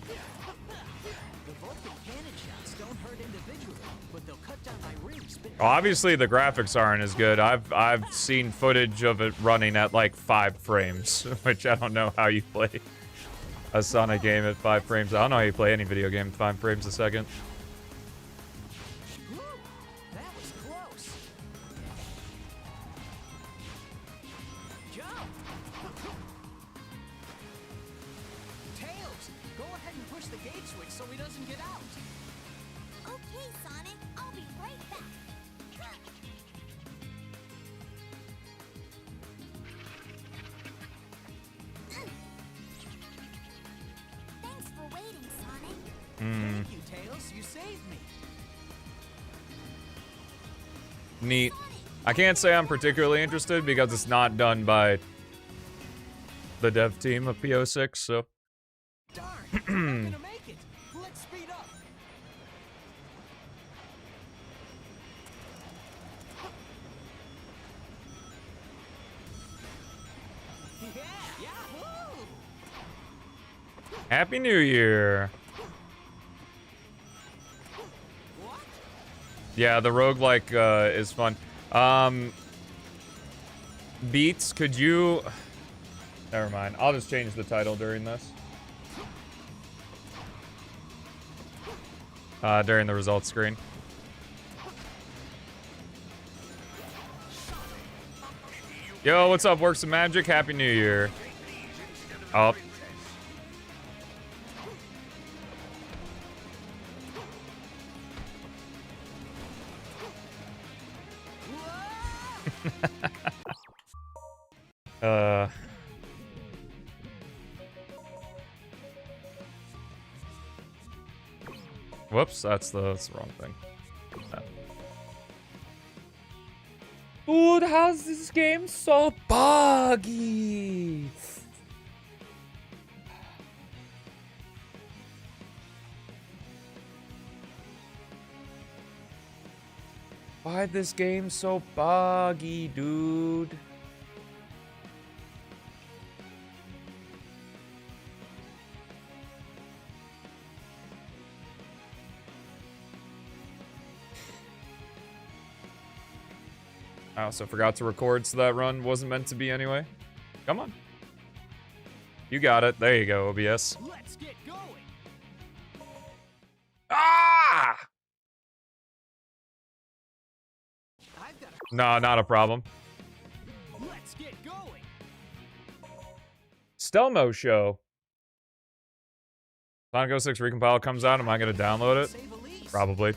The Vulcan cannon shots don't hurt individually, but they'll cut down my ring spin. Obviously, the graphics aren't as good. I've seen footage of it running at, like, 5 frames, which I don't know how you play a Sonic game at 5 frames. I don't know how you play any video game at 5 frames a second. Whew, that was close. Jump! Tails, go ahead and push the gate switch so he doesn't get out. Okay, Sonic, I'll be right back. Thanks for waiting, Sonic. Thank you, Tails. You saved me. Neat. I can't say I'm particularly interested because it's not done by the dev team of P06, so. Darn, I'm not gonna make it. Let's speed up. Yeah, yahoo! Happy New Year. What? Yeah, the roguelike is fun. Beats, could you... Never mind. I'll just change the title during this. During the results screen. Yo, what's up, Works of Magic? Happy New Year. Oh. Whoops, that's the wrong thing. Dude, how's this game so buggy? Why Why this game so buggy, dude? I also forgot to record, so that run wasn't meant to be anyway. Come on. You got it. There you go, OBS. Let's get going. Ah! I've got No, not a problem. Let's get going. Stelmo show. Sonic 06 Recompile comes out. Am I going to download it? Save a lease. Probably.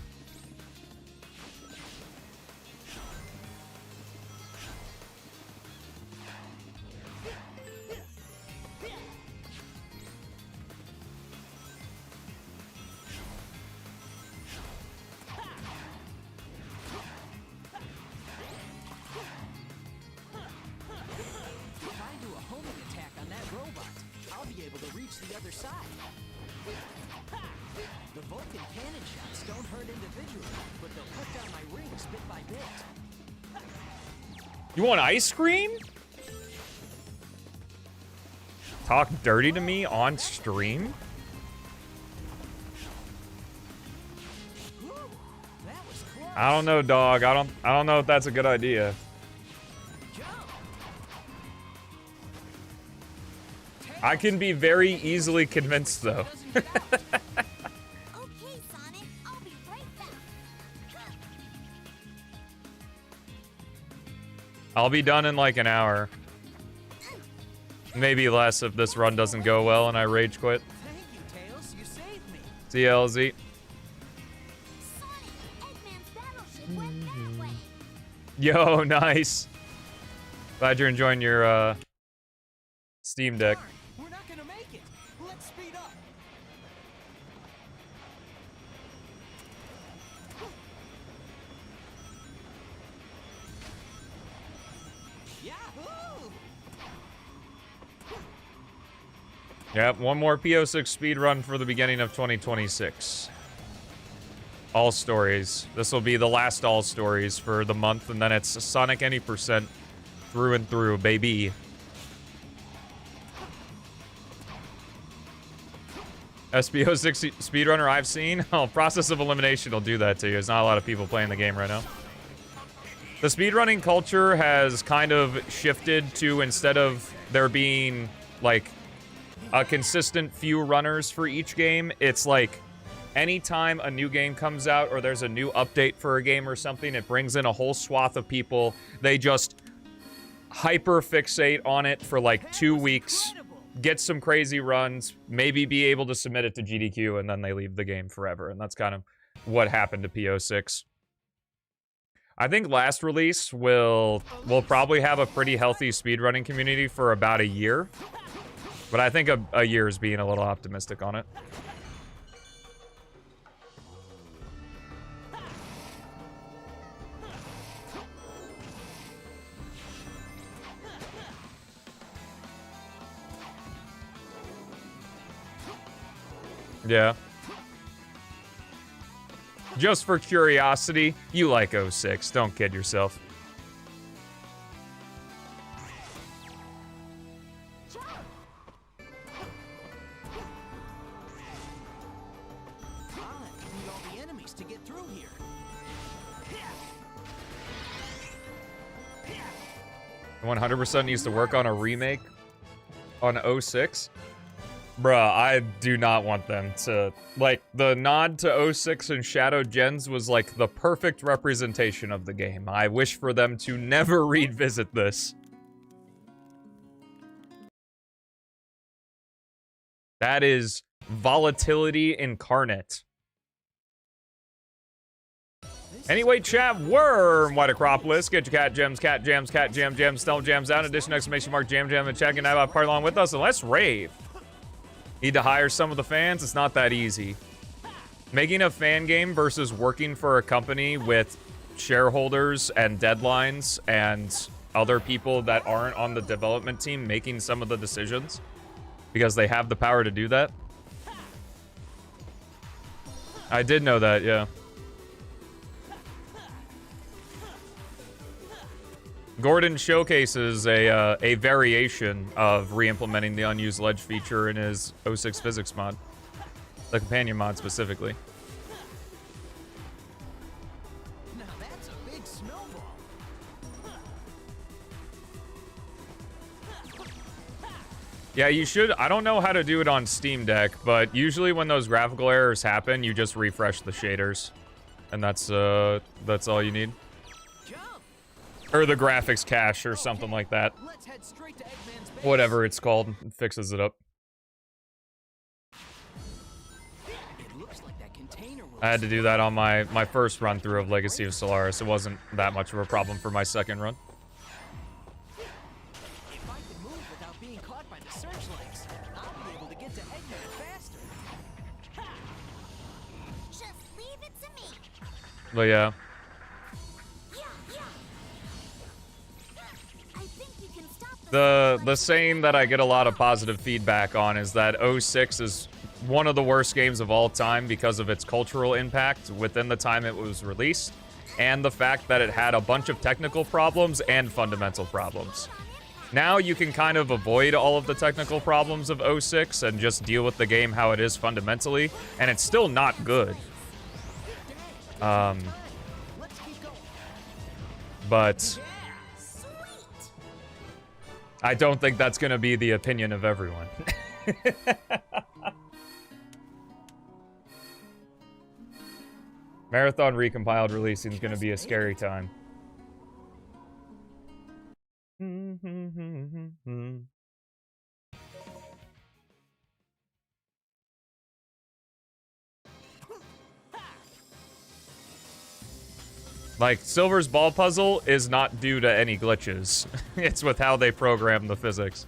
If I do a homing attack on that robot, I'll be able to reach the other side. The Vulcan cannon shots don't hurt individually, but they'll cut down my rings bit by bit. You want ice cream? Talk dirty to me on stream? Whew, that was close. I don't know, dog. I don't know if that's a good idea. Jump. I can be very easily convinced though. Doesn't get out. Okay, Sonic, I'll be right back. I'll be done in like an hour. Maybe less if this run doesn't go well and I rage quit. Thank you, Tails. You saved me. CLZ. Sonic, Eggman's battleship went that way. Yo, nice. Glad you're enjoying your Steam Deck. Darn, we're not gonna make it. Let's speed up. Yahoo! Yep, one more P06 speed run for the beginning of 2026. All stories. This will be the last all stories for the month, and then it's Sonic any percent through and through, baby. SB06 speedrunner I've seen. Oh, process of elimination will do that to you. There's not a lot of people playing the game right now. The speedrunning culture has kind of shifted to, instead of there being like a consistent few runners for each game, it's like anytime a new game comes out or there's a new update for a game or something, it brings in a whole swath of people. They just hyper fixate on it for like 2 weeks, get some crazy runs, maybe be able to submit it to GDQ, and then they leave the game forever. And that's kind of what happened to P06. I think last release will probably have a pretty healthy speedrunning community for about a year. But I think a year is being a little optimistic on it. Yeah. Just for curiosity, you like 06. Don't kid yourself. I'll have to beat all the enemies to get through here. 100% needs to work on a remake on 06. Bruh, I do not want them to... Like, the nod to 06 and Shadow Gens was, like, the perfect representation of the game. I wish for them to never revisit this. That is volatility incarnate. Anyway, chat, worm, White Acropolis, get your cat gems, cat jams, stone jams out. In addition, exclamation mark, jam, and check, and have a part along with us, and let's rave. Need to hire some of the fans? It's not that easy. Making a fan game versus working for a company with shareholders and deadlines and other people that aren't on the development team making some of the decisions because they have the power to do that. I did know that, yeah. Gordon showcases a variation of re-implementing the unused ledge feature in his 06 physics mod. The companion mod specifically. Now that's a big snowball. Yeah, you should. I don't know how to do it on Steam Deck, but usually when those graphical errors happen, you just refresh the shaders. And that's all you need. Jump. Or the graphics cache or something like that. Let's head straight to Eggman's base. Whatever it's called, it fixes it up. It looks like that container will I had to do that on my first run through of Legacy of Solaris. It wasn't that much of a problem for my second run. If I can move without being caught by the searchlights, I'll be able to get to Eggman faster. Just leave it to me. But yeah. Yeah, yeah. I think you can stop The saying that I get a lot of positive feedback on is that 06 is one of the worst games of all time because of its cultural impact within the time it was released, and the fact that it had a bunch of technical problems and fundamental problems. Now you can kind of avoid all of the technical problems of 06 and just deal with the game how it is fundamentally, and it's still not good. Let's keep going. But Sweet. I don't think that's gonna be the opinion of everyone. Marathon recompiled releasing is gonna be a scary time. Like, Silver's ball puzzle is not due to any glitches. It's with how they program the physics.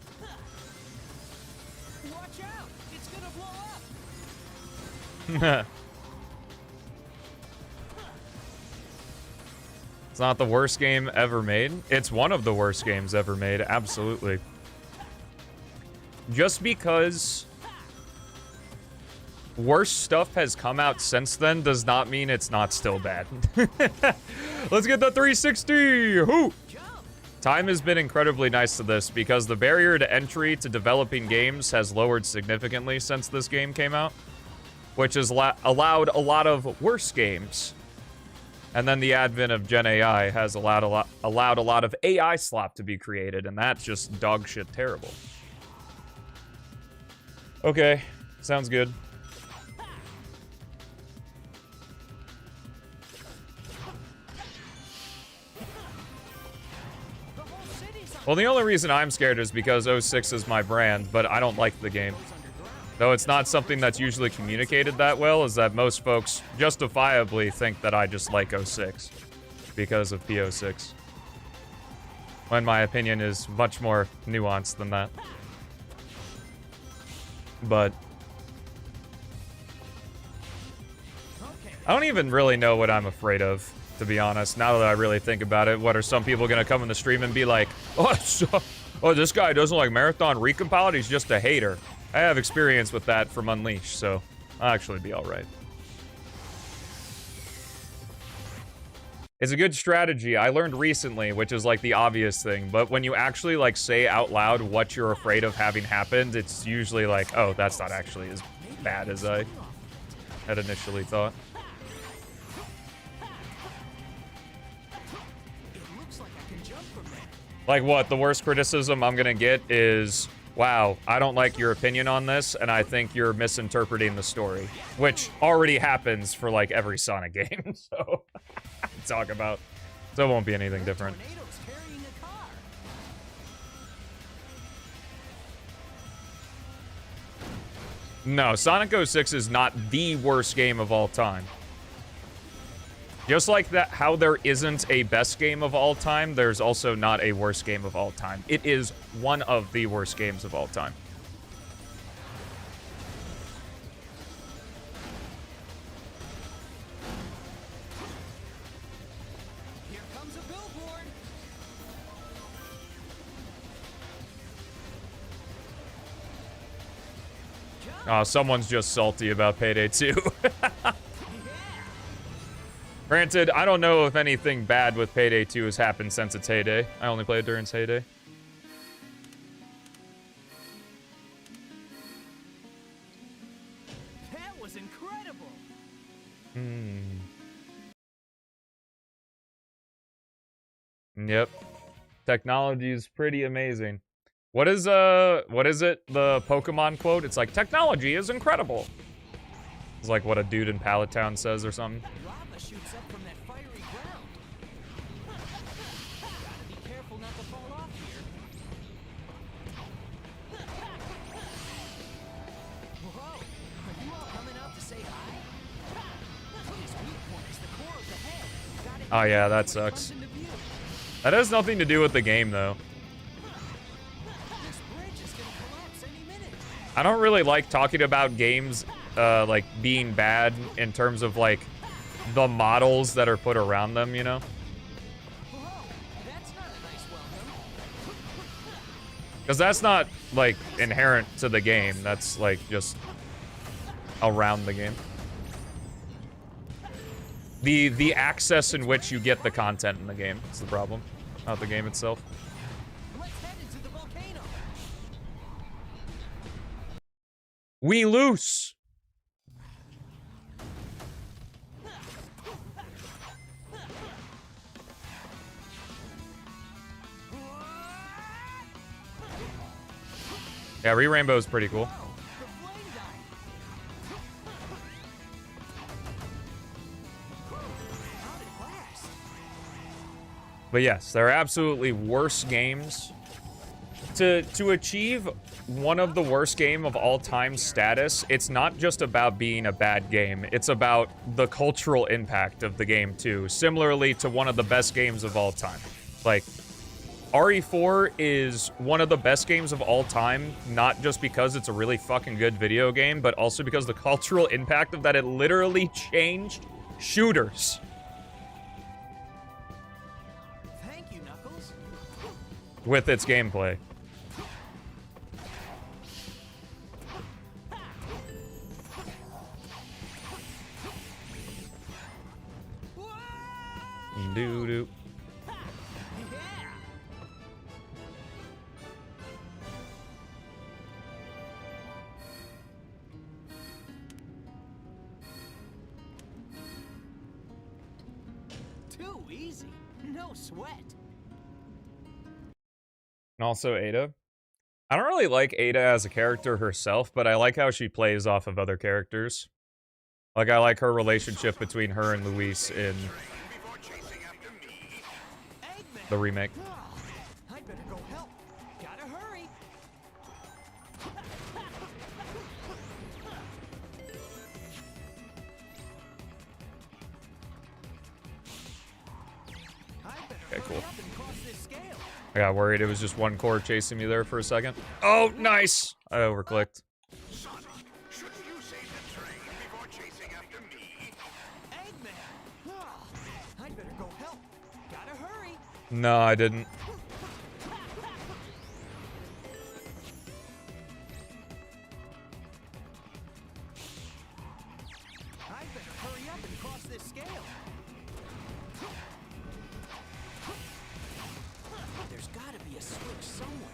Watch out! It's gonna blow up. It's not the worst game ever made. It's one of the worst games ever made, absolutely. Just because worse stuff has come out since then does not mean it's not still bad. Let's get the 360! Hoo! Time has been incredibly nice to this because the barrier to entry to developing games has lowered significantly since this game came out, which has allowed a lot of worse games. And then the advent of Gen AI has allowed a lot of AI slop to be created, and that's just dog shit terrible. Okay, sounds good. Well, the only reason I'm scared is because 06 is my brand, but I don't like the game. Though it's not something that's usually communicated that well, is that most folks justifiably think that I just like 06 because of P06. When my opinion is much more nuanced than that. But I don't even really know what I'm afraid of, to be honest, now that I really think about it. What are some people gonna come in the stream and be like, oh, this guy doesn't like Marathon Recompiled, he's just a hater. I have experience with that from Unleashed, so I'll actually be alright. It's a good strategy. I learned recently, which is like the obvious thing, but when you actually like say out loud what you're afraid of having happened, it's usually like, oh, that's not actually as bad as I had initially thought. Like what? The worst criticism I'm gonna get is, wow, I don't like your opinion on this, and I think you're misinterpreting the story. Which already happens for, like, every Sonic game, so... talk about. So it won't be anything different. No, Sonic 06 is not the worst game of all time. Just like that, how there isn't a best game of all time, there's also not a worst game of all time. It is one of the worst games of all time. Here comes a billboard. Oh, someone's just salty about Payday 2. Granted, I don't know if anything bad with Payday 2 has happened since its heyday. I only played during its heyday. That was incredible. Yep. Technology is pretty amazing. What is it? The Pokemon quote? It's like, technology is incredible. It's like what a dude in Pallet Town says or something. Lava shoots up from that fiery ground. Gotta be careful not to fall off here. Whoa! Are you all coming out to say hi? His weak point is the core of the head. Gotta Oh yeah, hit it that when it sucks. comes into view. That has nothing to do with the game though. This bridge is gonna collapse any minute. I don't really like talking about games like being bad in terms of like the models that are put around them, you know? Whoa! That's not a nice welcome. Because that's not like inherent to the game. That's like just around the game. The access in which you get the content in the game is the problem, not the game itself. Let's head into the volcano. We loose. Yeah, Re-Rainbow is pretty cool. The flame died. How'd it last? But yes, there are absolutely worse games. To achieve one of the worst game of all time status, it's not just about being a bad game, it's about the cultural impact of the game too, similarly to one of the best games of all time. Like, RE4 is one of the best games of all time, not just because it's a really fucking good video game, but also because the cultural impact of that, it literally changed shooters. Thank you, Knuckles. With its gameplay. Doo-doo. Yeah. Too easy. No sweat. And also Ada. I don't really like Ada as a character herself, but I like how she plays off of other characters. Like, I like her relationship between her and Luis in Eggman. the remake. I'd better go help. Gotta hurry. I'd better Okay, cool. hurry up and cross this scale. I got worried it was just one core chasing me there for a second. Oh, nice! I overclicked. Sonic, shouldn't you save the train before chasing after me? Eggman. I'd better go help. Gotta hurry. No, I didn't. I'd better hurry up and cross this scale. There's gotta be a switch somewhere.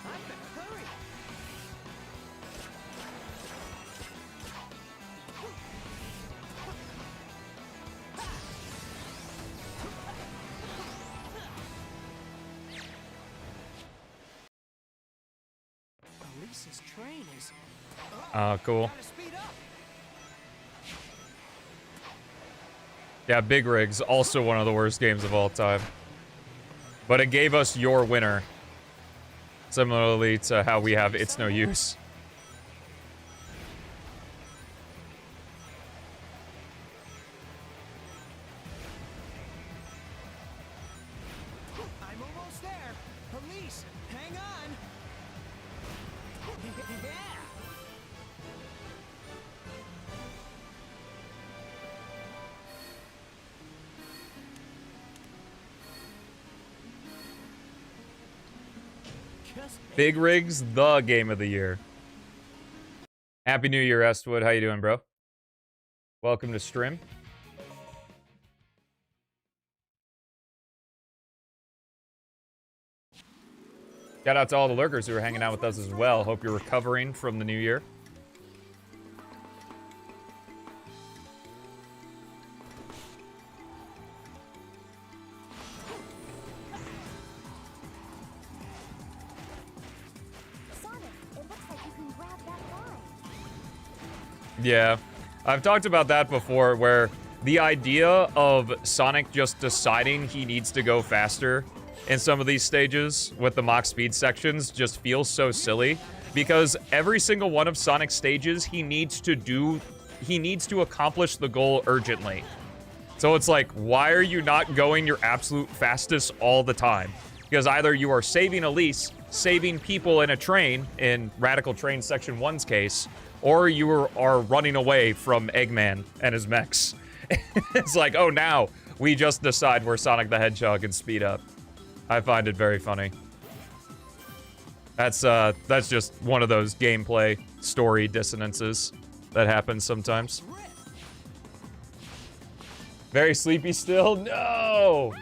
I'd better hurry. Elise's train is. Cool. Gotta speed up. Yeah, Big Rig's also one of the worst games of all time. But it gave us Your Winner. Similarly to how we have It's No Use. I'm almost there. Elise, hang on. Yeah. Just Big Rigs, the game of the year. Happy New Year, Estwood. How you doing, bro? Welcome to stream. Shout out to all the lurkers who are hanging out with us as well. Hope you're recovering from the new year. Sonic, it looks like you can grab that line. Yeah, I've talked about that before, where the idea of Sonic just deciding he needs to go faster in some of these stages with the Mach speed sections just feels so silly, because every single one of Sonic's stages he needs to accomplish the goal urgently. So it's like, why are you not going your absolute fastest all the time? Because either you are saving Elise, saving people in a train, in Radical Train Section 1's case, or you are running away from Eggman and his mechs. It's like, oh, now we just decide we're Sonic the Hedgehog and speed up. I find it very funny. That's just one of those gameplay story dissonances that happens sometimes. Very sleepy still? No!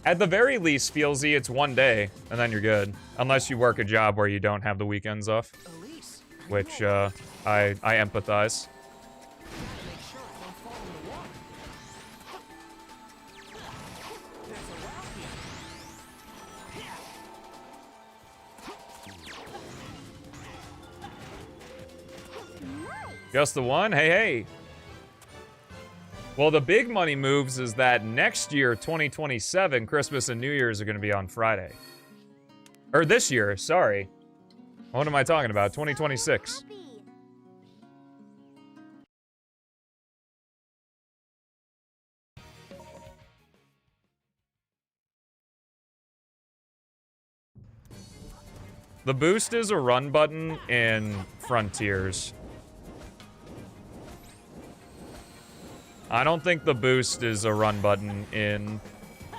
At the very least, Feelsy, it's one day, and then you're good. Unless you work a job where you don't have the weekends off. Elise, Which, I empathize. make sure it won't fall in the water. There's a route here. Just the one? Hey, hey. Well, the big money moves is that next year, 2027, Christmas and New Year's are going to be on Friday. Or this year, sorry. What am I talking about? 2026. Happy. The boost is a run button in Frontiers. I don't think the boost is a run button in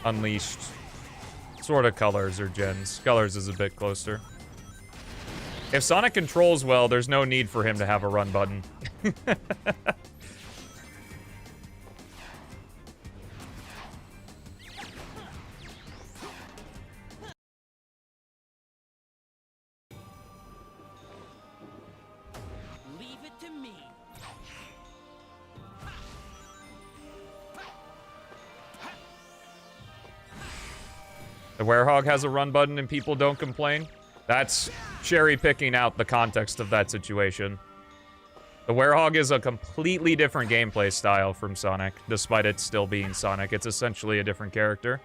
Unleashed. Sort of Colors or Gens. Colors is a bit closer. If Sonic controls well, there's no need for him to have a run button. Leave it to me. The Werehog has a run button and people don't complain. That's cherry picking out the context of that situation. The Werehog is a completely different gameplay style from Sonic, despite it still being Sonic. It's essentially a different character.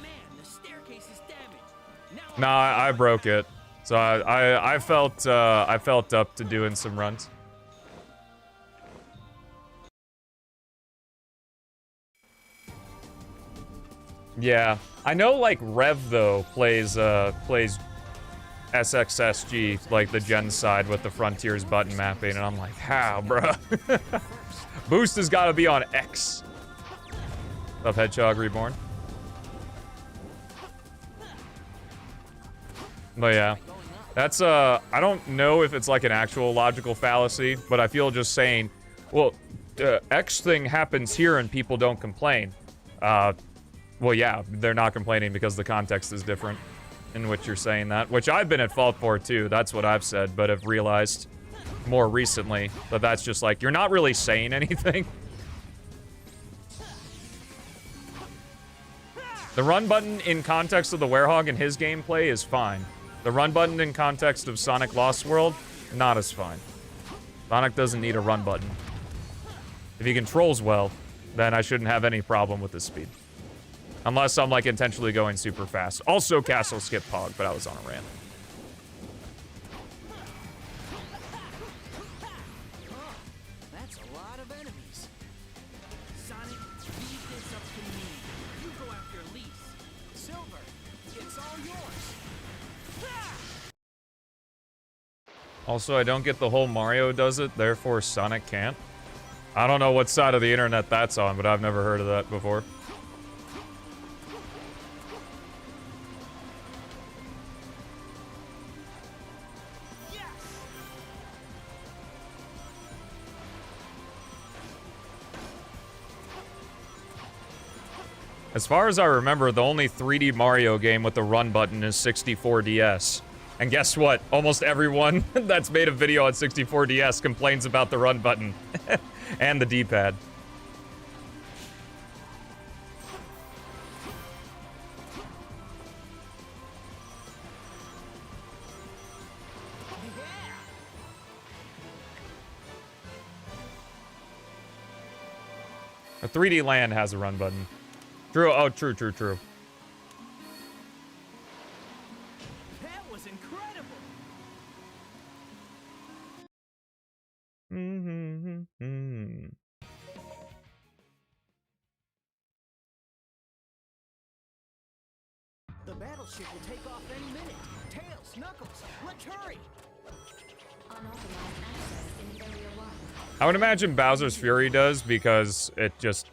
Man, the staircase is damaged. Now Nah, I broke it. So I felt up to doing some runs. Yeah, I know like Rev though plays SXSG, like the Gen side with the Frontiers button mapping, and I'm like, how, bruh? Boost has got to be on X. Of Hedgehog Reborn. But yeah, that's I don't know if it's like an actual logical fallacy, but I feel just saying, well, X thing happens here and people don't complain. Well, yeah, they're not complaining because the context is different in which you're saying that, which I've been at fault for too. That's what I've said, but have realized more recently that that's just like, you're not really saying anything. The run button in context of the Werehog and his gameplay is fine. The run button in context of Sonic Lost World, not as fine. Sonic doesn't need a run button. If he controls well, then I shouldn't have any problem with his speed. Unless I'm, like, intentionally going super fast. Also, Castle Skip Pog, but I was on a rant. that's a lot of enemies. Sonic, leave this up to me. You go after Elise. Silver, it's all yours. Also, I don't get the whole Mario does it, therefore Sonic can't. I don't know what side of the internet that's on, but I've never heard of that before. As far as I remember, the only 3D Mario game with the run button is 64DS. And guess what? Almost everyone that's made a video on 64DS complains about the run button and the D-pad. A 3D Land has a run button. True. Oh, true. That was incredible. The battleship will take off any minute. Tails, Knuckles, let's hurry. Unauthorized access in Area 1. I would imagine Bowser's Fury does, because it just,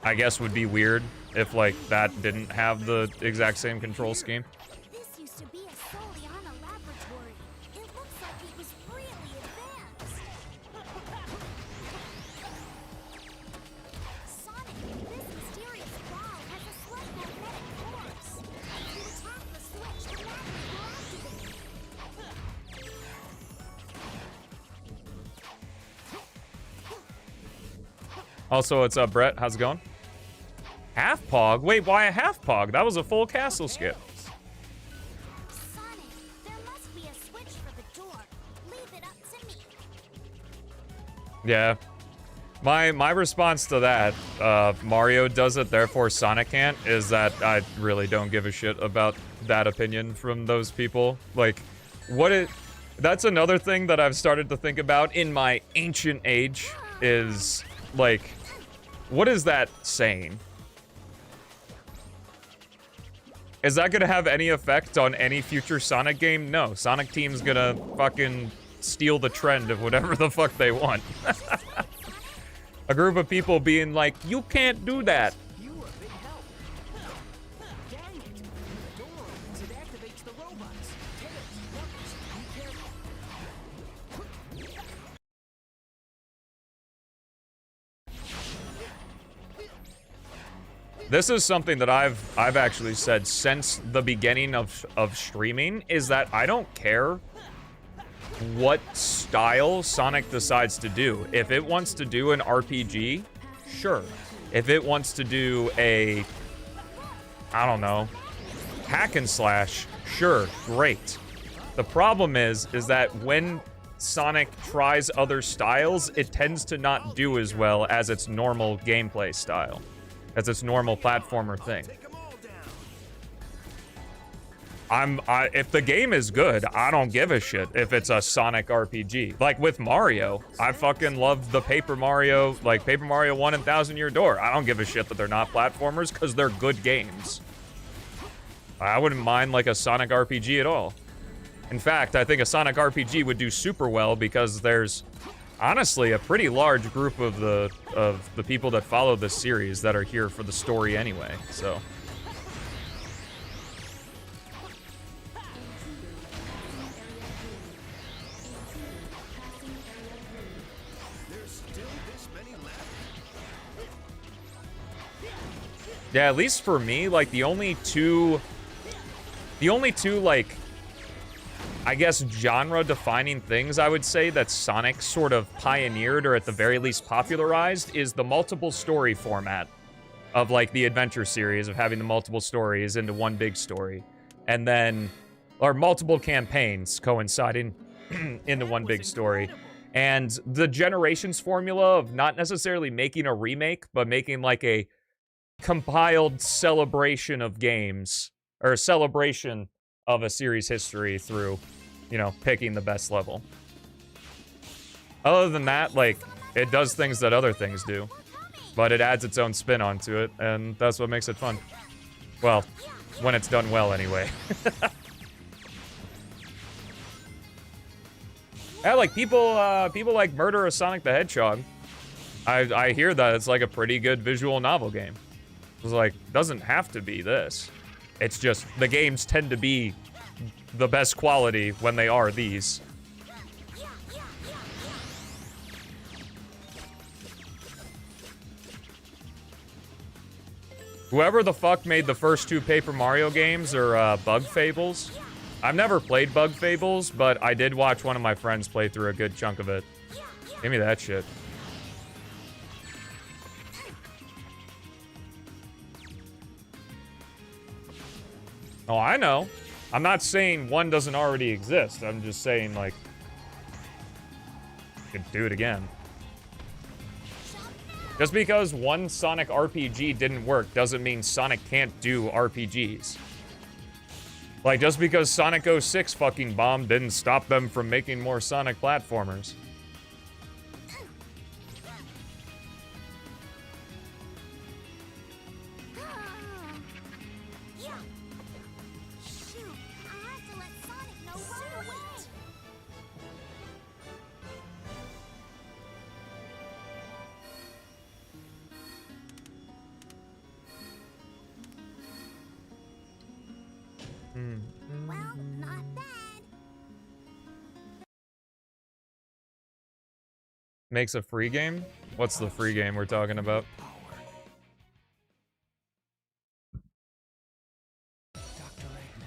I guess, would be weird if, like, that didn't have the exact same control scheme. This used to be a Soliana laboratory. It looks like it was really advanced. Sonic, this mysterious ball has a slight magnetic force. If you attack the switch, the magnet will activate. Also, what's up, Brett? How's it going? Half Pog? Wait, why a half Pog? That was a full castle skip. Sonic, there must be a switch for the door. Leave it up to me. Yeah. My response to that, Mario does it, therefore Sonic can't, is that I really don't give a shit about that opinion from those people. Like, that's another thing that I've started to think about in my ancient age, is, like, what is that saying? Is that gonna have any effect on any future Sonic game? No, Sonic Team's gonna fucking steal the trend of whatever the fuck they want. A group of people being like, you can't do that. You were a big help. Dang it. The door opens, it activates the robots. Tails, Knuckles, be careful. This is something that I've actually said since the beginning of streaming, is that I don't care what style Sonic decides to do. If it wants to do an RPG, sure. If it wants to do a, I don't know, hack and slash, sure, great. The problem is that when Sonic tries other styles, it tends to not do as well as its normal gameplay style, as its normal platformer thing. If the game is good, I don't give a shit if it's a Sonic RPG. Like with Mario, I fucking love the Paper Mario, like Paper Mario 1 and Thousand Year Door. I don't give a shit that they're not platformers, because they're good games. I wouldn't mind like a Sonic RPG at all. In fact, I think a Sonic RPG would do super well, because there's honestly a pretty large group of the people that follow this series that are here for the story anyway, so. Yeah, at least for me, like, the only two, like, I guess, genre-defining things I would say that Sonic sort of pioneered, or at the very least popularized, is the multiple story format of, like, the adventure series, of having the multiple stories into one big story. And then, or multiple campaigns coinciding into one big story. And the Generations formula of not necessarily making a remake, but making, like, a compiled celebration of games, or a celebration of a series history through, you know, picking the best level. Other than that, like, it does things that other things do, but it adds its own spin onto it, and that's what makes it fun. Well, when it's done well, anyway. Yeah, like, people like Murder of Sonic the Hedgehog. I hear that it's like a pretty good visual novel game. It's like, doesn't have to be this. It's just, the games tend to be the best quality when they are these. Whoever the fuck made the first 2 Paper Mario games are Bug Fables. I've never played Bug Fables, but I did watch one of my friends play through a good chunk of it. Give me that shit. Oh, I know. I'm not saying one doesn't already exist. I'm just saying, like, you could do it again. Just because one Sonic RPG didn't work doesn't mean Sonic can't do RPGs. Like, just because Sonic 06 fucking bombed didn't stop them from making more Sonic platformers. Shoot, I have to let Sonic know right away. Well, not bad. Makes a free game? What's the free game we're talking about? Dr. Eggman,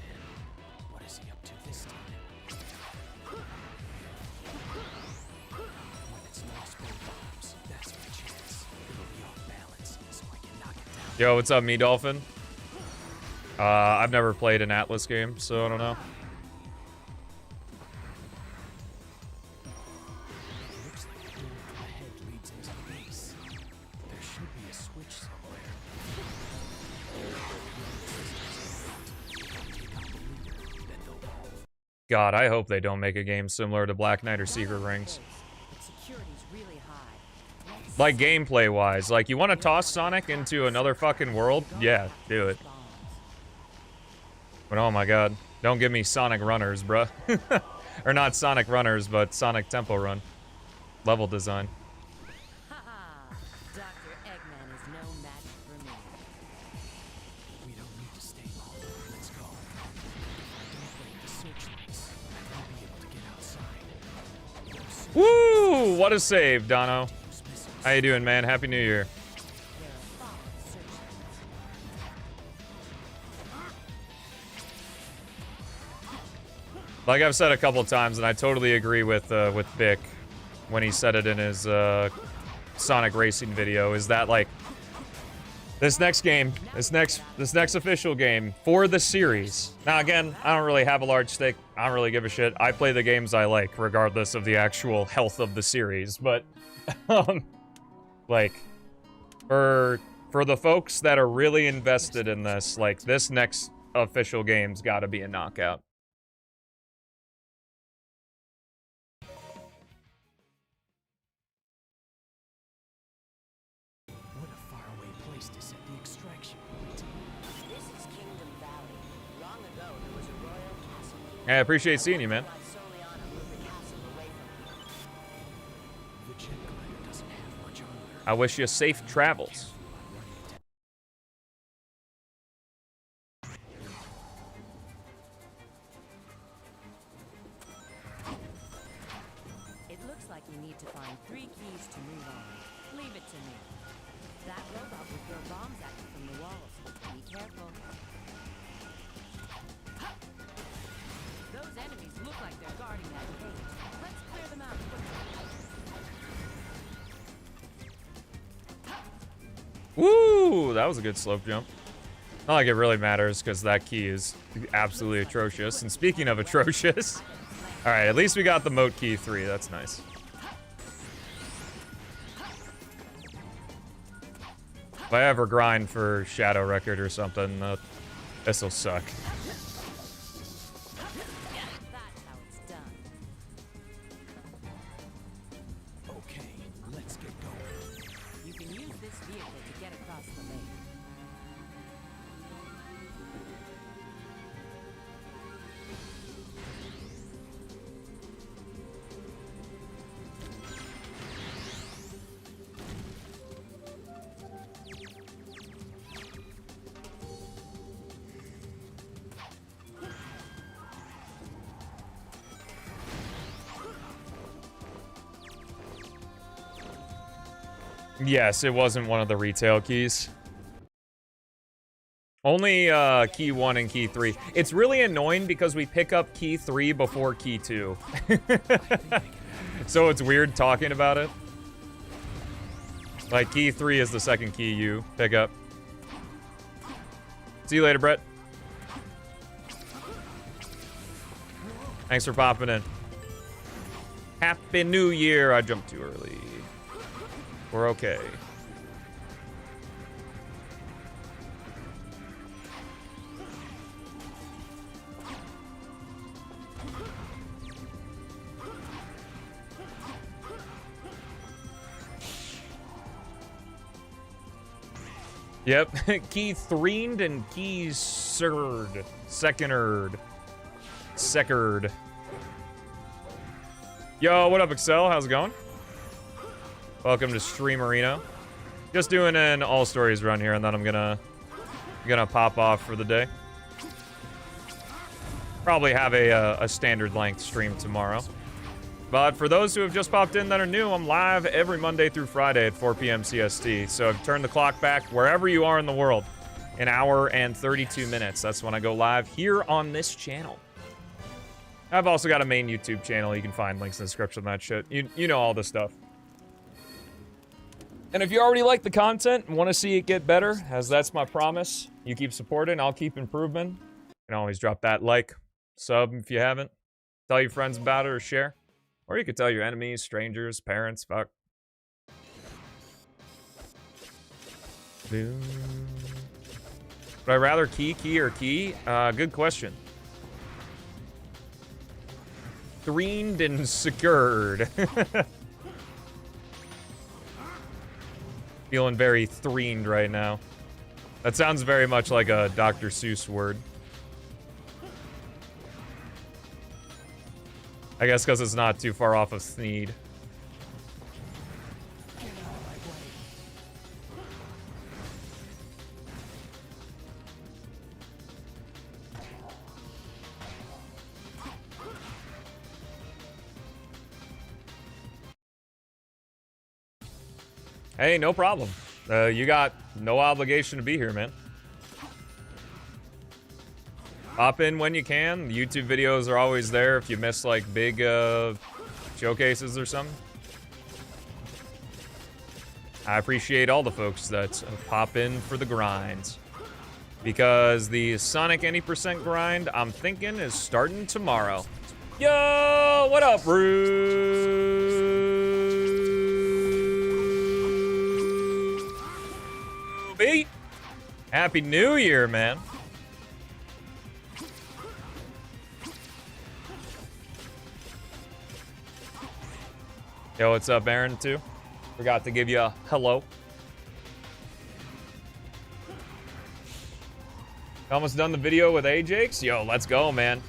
what is he up to this time? When it's lost both arms, that's my chance. It'll be off balance, so I can knock it down. Yo, what's up, me Dolphin? I've never played an Atlas game, so I don't know. It looks like the door up ahead leads into the base. There should be a switch somewhere. Take out the leader, then they'll all God, I hope they don't make a game similar to Black Knight or Secret Rings. But security's really high. Like, gameplay-wise. Like, you want to toss Sonic into another fucking world? Yeah, do it. But oh my god. Don't give me Sonic Runners, bruh. Or not Sonic Runners, but Sonic Tempo Run. Level design. Haha! Dr. Eggman is no match for me. We don't need to stay long. Let's go. If I don't break the searchlights, I won't be able to get outside. Woo! What a save, Dono. How you doing, man? Happy New Year. There are 5 searchlights. Like I've said a couple times, and I totally agree with Bick when he said it in his Sonic Racing video, is that like this next game, this next official game for the series. Now again, I don't really have a large stake. I don't really give a shit. I play the games I like, regardless of the actual health of the series. But like for the folks that are really invested in this, like this next official game's got to be a knockout. What a faraway place to set the extraction point. This is Kingdom Valley. Long ago, there was a royal castle. I appreciate seeing you, man. Why Soliana moved the castle away from here. The jet glider doesn't have much armor. I wish you safe travels. It looks like you need to find 3 keys to move on. Leave it to me. That robot will throw bombs at you from the walls. Be careful. Those enemies look like they're guarding that cage. Let's clear them out quickly. Woo! That was a good slope jump. Not like it really matters, because that key is absolutely atrocious. And speaking of atrocious... Alright, at least we got the moat key 3. That's nice. If I ever grind for Shadow Record or something, this'll suck. That's how it's done. Okay, let's get going. You can use this vehicle to get across the lake. Yes, it wasn't one of the retail keys. Only key 1 and key 3. It's really annoying because we pick up key 3 before key 2. So it's weird talking about it. Like, key 3 is the second key you pick up. See you later, Brett. Thanks for popping in. Happy New Year. I jumped too early. We're okay. Yep, key 3'd and key 3rd. Seconderd. Second. Yo, what up, Excel? How's it going? Welcome to Streamerino. Just doing an all stories run here, and then I'm gonna pop off for the day. Probably have a standard length stream tomorrow. But for those who have just popped in that are new, I'm live every Monday through Friday at 4 p.m. CST. So I've turned the clock back wherever you are in the world. An hour and 32 minutes. That's when I go live here on this channel. I've also got a main YouTube channel. You can find links in the description of that shit. You know all this stuff. And if you already like the content and want to see it get better, as that's my promise, you keep supporting, I'll keep improving. You can always drop that like, sub if you haven't. Tell your friends about it or share. Or you could tell your enemies, strangers, parents, fuck. Would I rather key, or key? Good question. 3'd and secured. Feeling very 3'd right now. That sounds very much like a Dr. Seuss word. I guess because it's not too far off of Sneed. Hey, no problem. You got no obligation to be here, man. Hop in when you can. The YouTube videos are always there if you miss, like, big showcases or something. I appreciate all the folks that pop in for the grinds. Because the Sonic Any % grind, I'm thinking, is starting tomorrow. Yo, what up, Ruby? Happy New Year, man. Yo, what's up, Aaron, too? Forgot to give you a hello. Almost done the video with Ajax? Yo, let's go, man.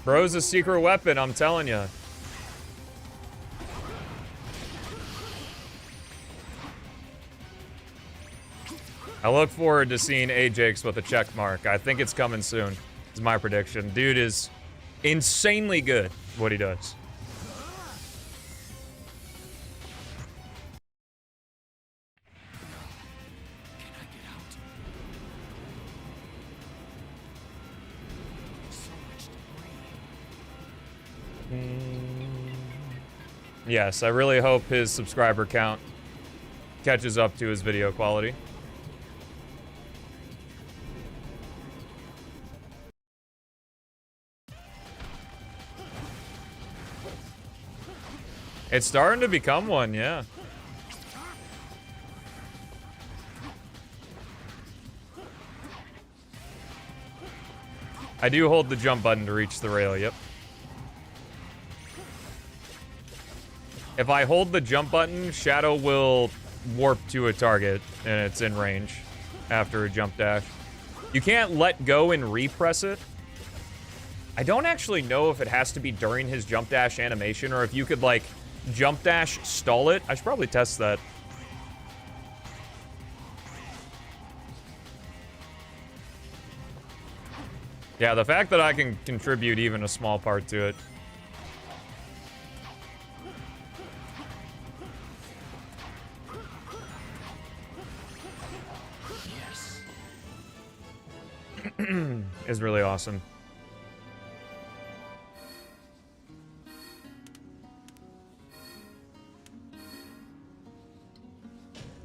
Bro's a secret weapon, I'm telling you. I look forward to seeing Ajax with a check mark. I think it's coming soon. Is my prediction. Dude is insanely good at what he does. Yes, I really hope his subscriber count catches up to his video quality. It's starting to become one, yeah. I do hold the jump button to reach the rail, yep. If I hold the jump button, Shadow will warp to a target, and it's in range after a jump dash. You can't let go and repress it. I don't actually know if it has to be during his jump dash animation, or if you could, like, jump dash stall it. I should probably test that. Yeah, the fact that I can contribute even a small part to it. is really awesome.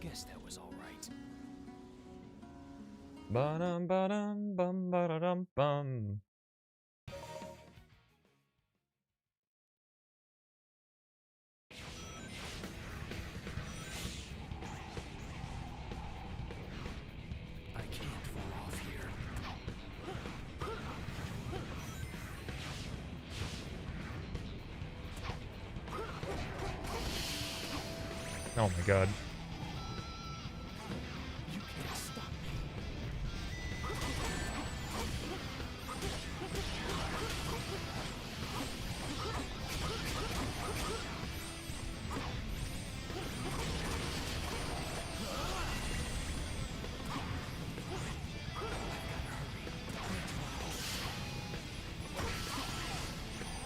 Guess that was all right. Ba-dum, ba-dum, bum, ba-da-dum, bum. I can't fall off here. Oh my god. You can't stop me.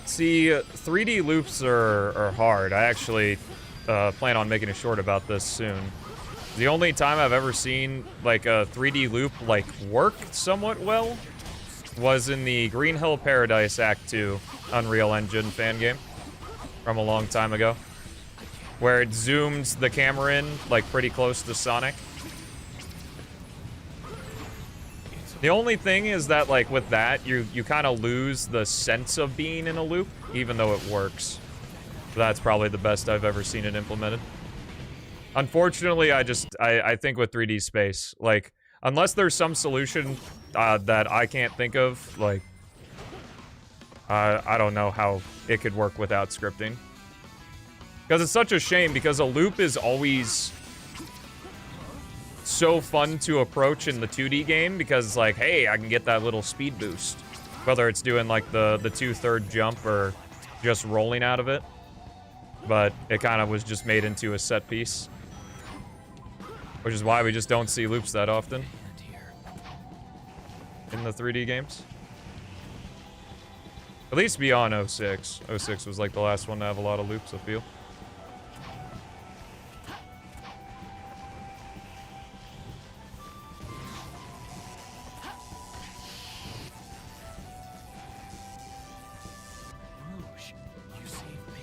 See, 3D loops are hard. I actually plan on making a short about this soon. The only time I've ever seen like a 3D loop like work somewhat well was in the Green Hill Paradise Act 2 Unreal Engine fan game from a long time ago, where it zoomed the camera in like pretty close to Sonic. The only thing is that, like, with that, you kind of lose the sense of being in a loop, even though it works. That's probably the best I've ever seen it implemented. Unfortunately, I think with 3D space, like, unless there's some solution that I can't think of, like, I don't know how it could work without scripting. Because it's such a shame, because a loop is always so fun to approach in the 2D game, because it's like, hey, I can get that little speed boost. Whether it's doing like the 2/3 jump or just rolling out of it. But it kind of was just made into a set piece. Which is why we just don't see loops that often in the 3D games. At least beyond 06. 06 was like the last one to have a lot of loops, I feel. Rouge, you saved me.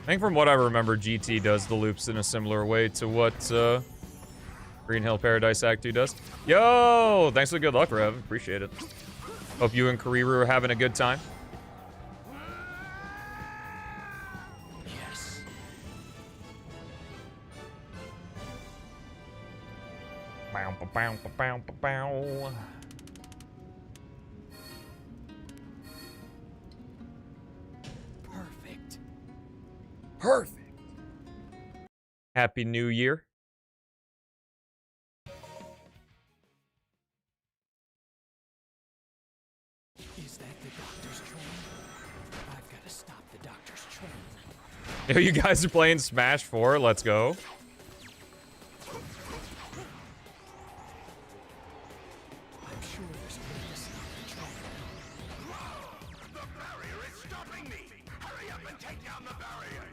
I think from what I remember, GT does the loops in a similar way to what Green Hill Paradise Act 2 does. Yo! Thanks for the good luck, Rev. Appreciate it. Hope you and Kariru are having a good time. Yes. Bow, bow, bow, bow, bow, bow. Perfect. Perfect. Happy New Year. Is that the doctor's train? I've got to stop the doctor's train. Yo, you guys are playing Smash 4. Let's go. I'm sure there's a way to stop the train. The barrier is stopping me! Hurry up and take down the barrier!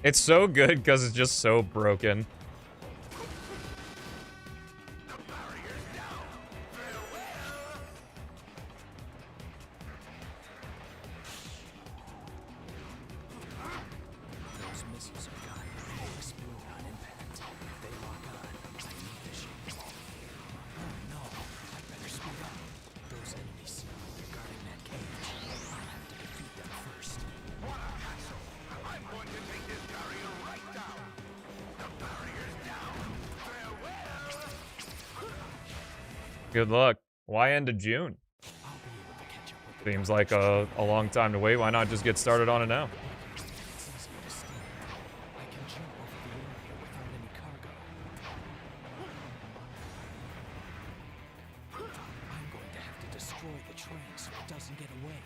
It's so good because it's just so broken. The barrier's down! Farewell! Those missiles are gone. They explode on impact. If they lock on, I need the ship. Oh no, I better speed up. Those enemies seem like they're guarding that cage. I'll have to defeat them first. What a hassle! I'm going to take this barrier right down! The barrier's down! Farewell! Good luck. Why end of June? I'll be able to catch up with the Seems like a long time to wait. Why not just get started on it now? It's easier to steer. I can jump over the area without any cargo. I'm going to have to destroy the train so it doesn't get away.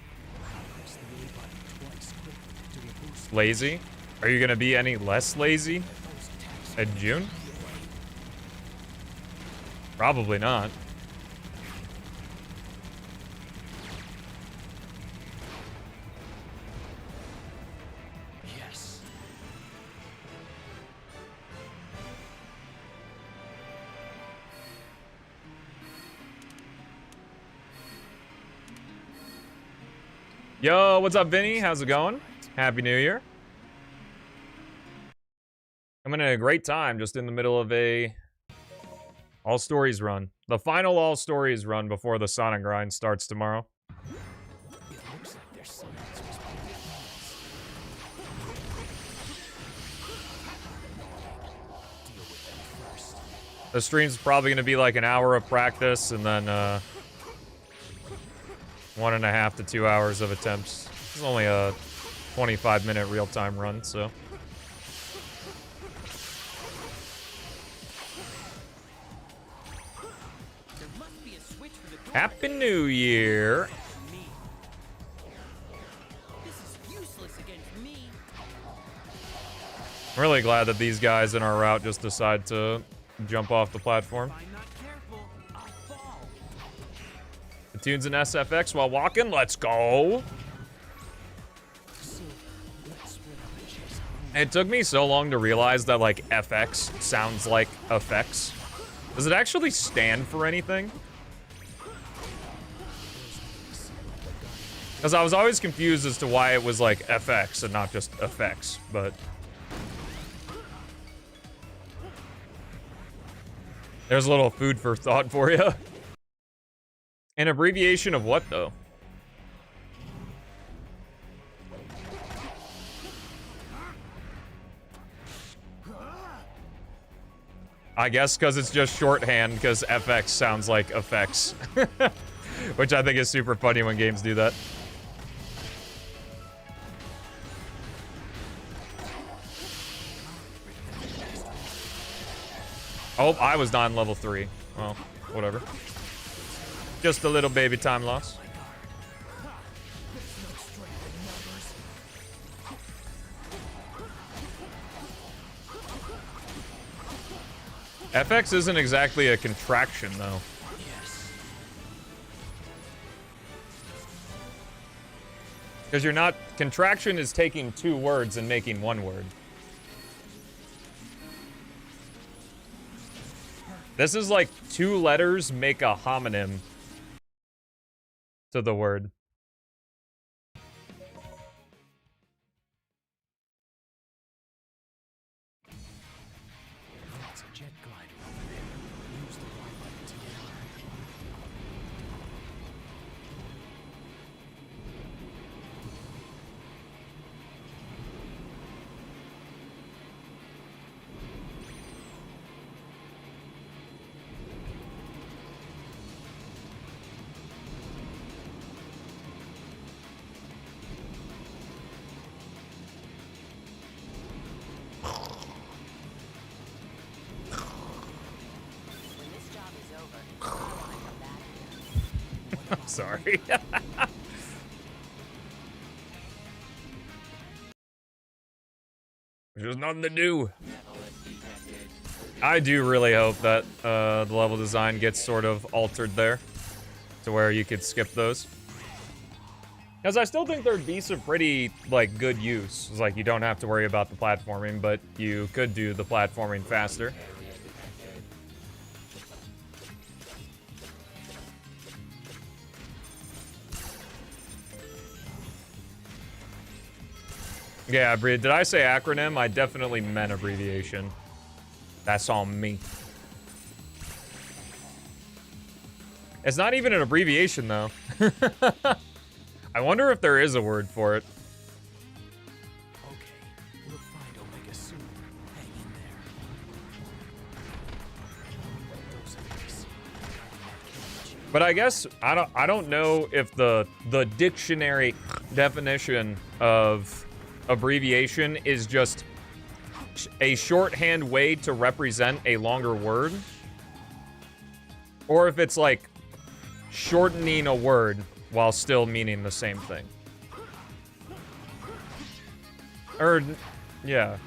Press the A button twice quickly to do a boost. Lazy? Are you gonna be any less lazy Those attacks in June? Probably not. Yes. Yo, what's up, Vinny? How's it going? Happy New Year. I'm in a great time, just in the middle of a All Stories run. The final All Stories run before the Sonic grind starts tomorrow. It looks like their science was pretty advanced. Deal with them first. The stream's probably going to be like an hour of practice and then 1.5 to 2 hours of attempts. It's only a 25-minute real-time run, so. There must be a switch for the door. Happy New Year. Me. This is useless against me. I'm really glad that these guys in our route just decide to jump off the platform. If I'm not careful, I'll fall. The tunes in SFX while walking. Let's go. So, let's split up and chase It took me so long to realize that, like, FX sounds like effects. Does it actually stand for anything? Because I was always confused as to why it was, like, FX and not just effects, but... There's a little food for thought for you. An abbreviation of what, though? I guess because it's just shorthand, because FX sounds like effects. Which I think is super funny when games do that. Oh, I was not in level 3. Well, whatever. Just a little baby time loss. FX isn't exactly a contraction, though. Yes. Because you're not... Contraction is taking 2 words and making 1 word. This is like 2 letters make a homonym to the word. That's a jet glider over there. Use the Y button to get on. When this job is over, I want to come back here. I'm sorry. There's just nothing to do. I do really hope that the level design gets sort of altered there to where you could skip those. Because I still think there'd be some pretty, like, good use. It's like, you don't have to worry about the platforming, but you could do the platforming faster. Yeah, did I say acronym? I definitely meant abbreviation. That's on me. It's not even an abbreviation, though. I wonder if there is a word for it. Okay, we'll find Omega soon. Hang in there. Those enemies. But I guess I don't know if the dictionary definition of abbreviation is just a shorthand way to represent a longer word, or if it's like shortening a word while still meaning the same thing. Or, yeah.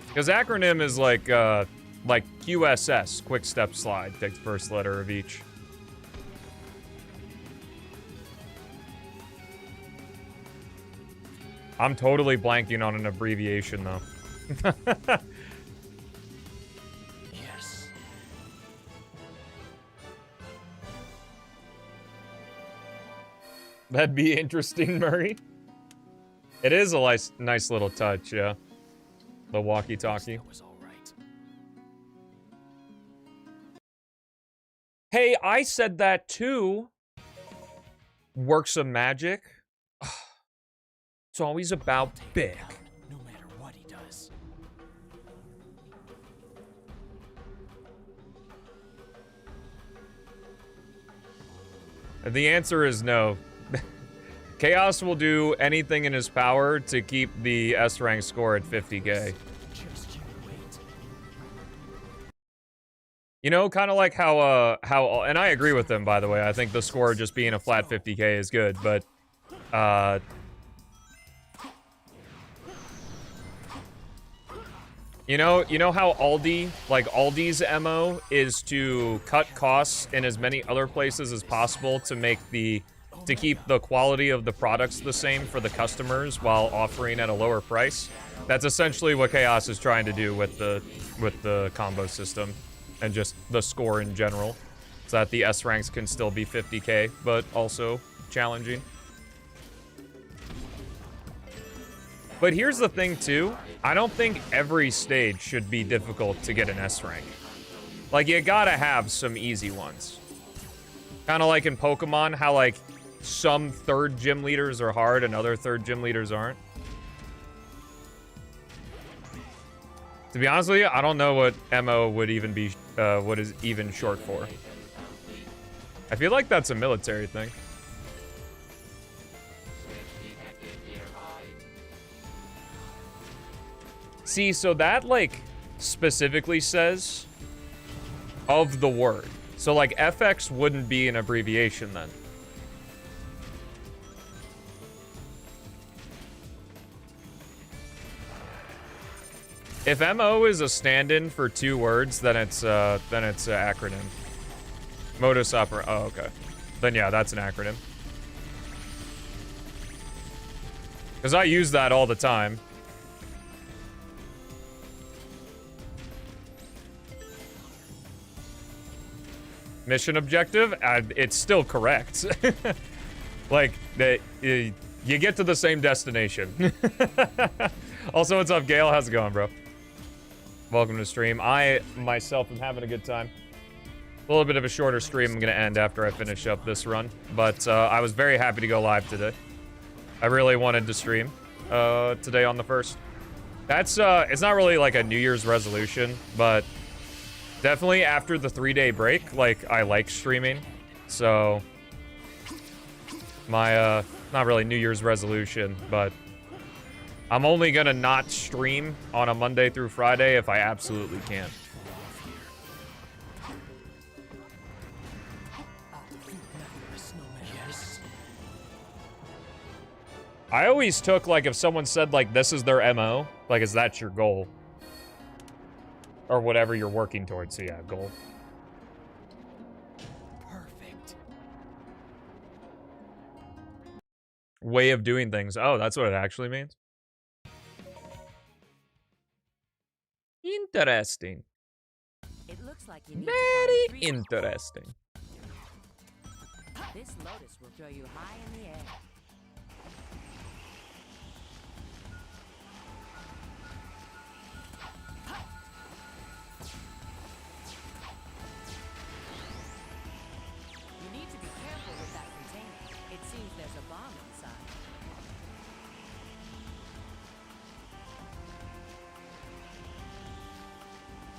Because acronym is like QSS, quick step slide, take the first letter of each. I'm totally blanking on an abbreviation, though. Yes. That'd be interesting, Murray. It is a nice little touch, yeah. The walkie-talkie. That was all right. Hey, I said that too. Works of magic. It's always about big. No matter what he does. The answer is no. Chaos will do anything in his power to keep the S rank score at 50k. Just you wait. You know, kind of like how, and I agree with him, by the way. I think the score just being a flat 50k is good, but, you know how Aldi, like Aldi's MO is to cut costs in as many other places as possible to keep the quality of the products the same for the customers while offering at a lower price. That's essentially what Chaos is trying to do with the combo system and just the score in general, so that the S ranks can still be 50k, but also challenging. But here's the thing too, I don't think every stage should be difficult to get an S rank. Like, you gotta have some easy ones. Kind of like in Pokemon, how like some third gym leaders are hard and other third gym leaders aren't. To be honest with you, I don't know what MO would even be, what is even short for. I feel like that's a military thing. See, so that, like, specifically says of the word. So, like, FX wouldn't be an abbreviation then. If MO is a stand-in for 2 words, then it's an acronym. Modus operandi. Oh, okay. Then yeah, that's an acronym. Because I use that all the time. Mission objective? It's still correct. Like, you get to the same destination. Also, what's up, Gail? How's it going, bro? Welcome to the stream. I, myself, am having a good time. A little bit of a shorter stream I'm going to end after I finish up this run. But I was very happy to go live today. I really wanted to stream today on the 1st. That's, it's not really like a New Year's resolution, but definitely after the 3-day break, like, I like streaming. So, my, not really New Year's resolution, but I'm only gonna not stream on a Monday through Friday if I absolutely can. I always took, like, if someone said, like, this is their MO, like, is that your goal? Or whatever you're working towards, so yeah, goal. Perfect. Way of doing things. Oh, that's what it actually means? Interesting. It looks like you need Very to find 3 interesting. This lotus will throw you high in the air. You need to be careful with that container. It seems there's a bomb inside.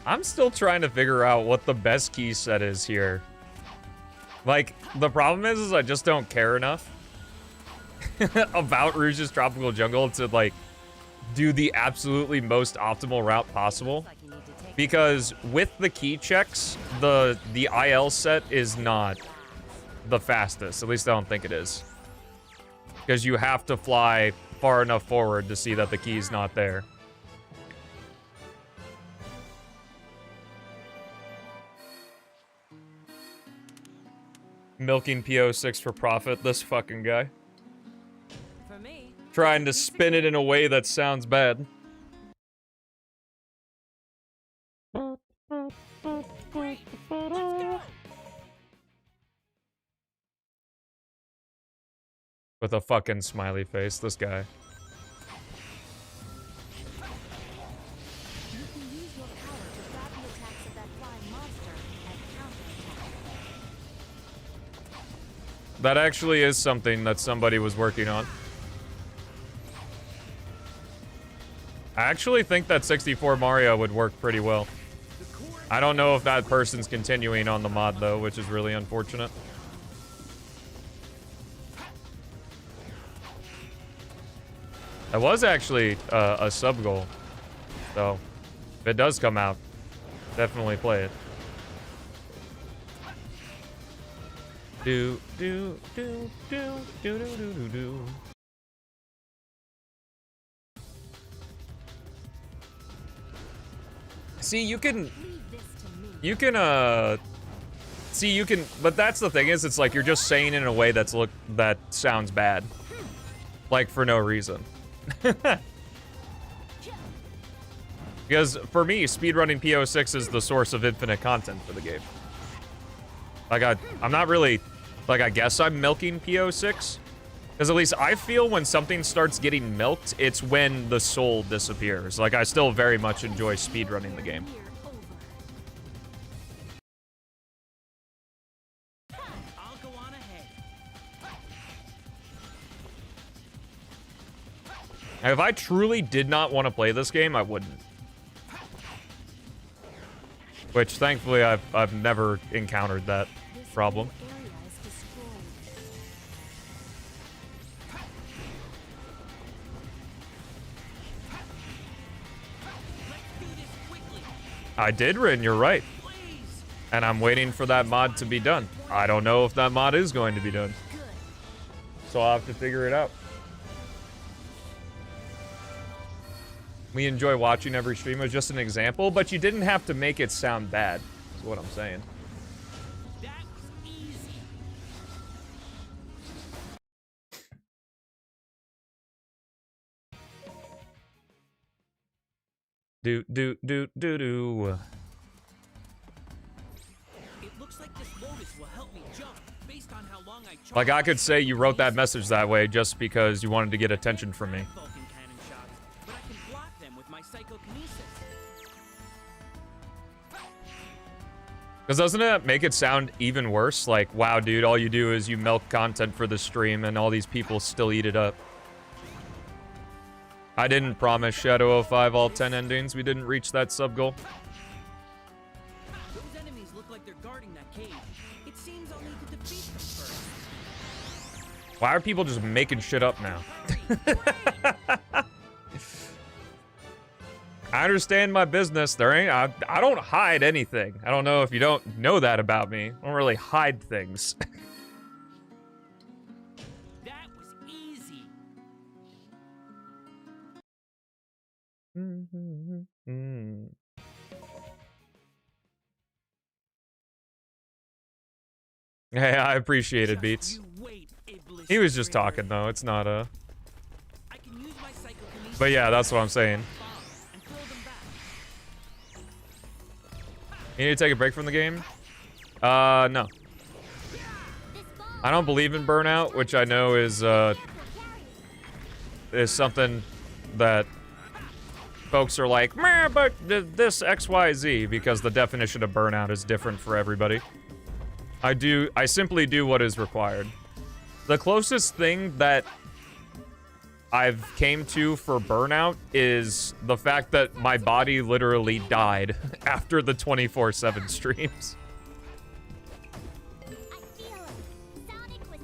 I'm still trying to figure out what the best key set is here. Like, the problem is I just don't care enough about Rouge's Tropical Jungle to, like, do the absolutely most optimal route possible. Looks like you need to take Because with the key checks, the IL set is not the fastest. At least I don't think it is. Because you have to fly far enough forward to see that the key's not there. Milking P06 for profit, this fucking guy. for me. Trying to spin it in a way that sounds bad. With a fucking smiley face, this guy. You can use your power to grab the attacks of that flying monster and counterattack. That actually is something that somebody was working on. I actually think that 64 Mario would work pretty well. I don't know if that person's continuing on the mod, though, which is really unfortunate. That was actually a sub-goal. So, if it does come out, definitely play it. Do, do, do, do, do, do, do, do, do. See, you can, but that's the thing is, it's like you're just saying it in a way that sounds bad. Like, for no reason. Because, for me, speedrunning P06 is the source of infinite content for the game. Like, I'm not really, like, I guess I'm milking P06. Because at least I feel when something starts getting milked, it's when the soul disappears. Like, I still very much enjoy speedrunning the game. I'll go on ahead. If I truly did not want to play this game, I wouldn't. Which, thankfully, I've never encountered that problem. I did, Rin, you're right. And I'm waiting for that mod to be done. I don't know if that mod is going to be done. So I'll have to figure it out. We enjoy watching every stream as just an example, but you didn't have to make it sound bad, is what I'm saying. That was easy. Do. It looks like this lotus will help me jump based on how long I Like, I could say you wrote that message that way just because you wanted to get attention from me. Vulcan cannon shots, but I can block them with my psychokinesis. Because doesn't it make it sound even worse? Like, wow, dude, all you do is you milk content for the stream and all these people still eat it up. I didn't promise Shadow 05 all 10 endings. We didn't reach that sub-goal. Those enemies look like they're guarding that cave. It seems I'll need to defeat them first. Why are people just making shit up now? I understand my business. There ain't, I don't hide anything. I don't know if you don't know that about me. I don't really hide things. That was easy. Hey, I appreciate it, Just Beats. you wait, Iblis He was just traitor. talking, though. It's not a... I can use my psychokinesis But yeah, that's what I'm saying. and throw them back. You need to take a break from the game? No. I don't believe in burnout, which I know is something that folks are like, meh, but this XYZ, because the definition of burnout is different for everybody. I simply do what is required. The closest thing that I've came to for burnout is the fact that my body literally died after the 24/7 streams. I feel it. Sonic was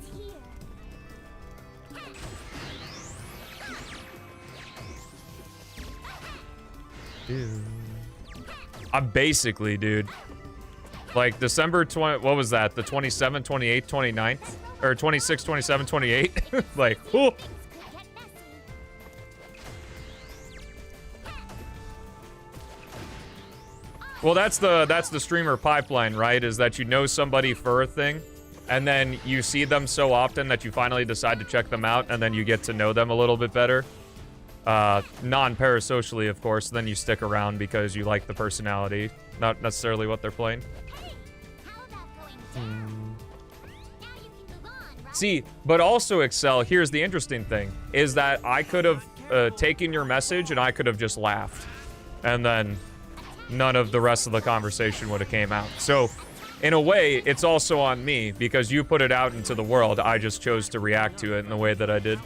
here. I'm basically, dude. Like, December 20... What was that? The 27th, 28th, 29th? Or 26, 27, 28? Like, whew. Things could get messy. Well, that's the streamer pipeline, right? Is that you know somebody for a thing, and then you see them so often that you finally decide to check them out, and then you get to know them a little bit better. Non-parasocially, of course. Then you stick around because you like the personality, not necessarily what they're playing. Hey, how about going down? Now you can move on, See, but also, Excel, here's the interesting thing, is that I could have taken your message and I could have just laughed. And then none of the rest of the conversation would have came out. So, in a way, it's also on me, because you put it out into the world. I just chose to react to it in the way that I did.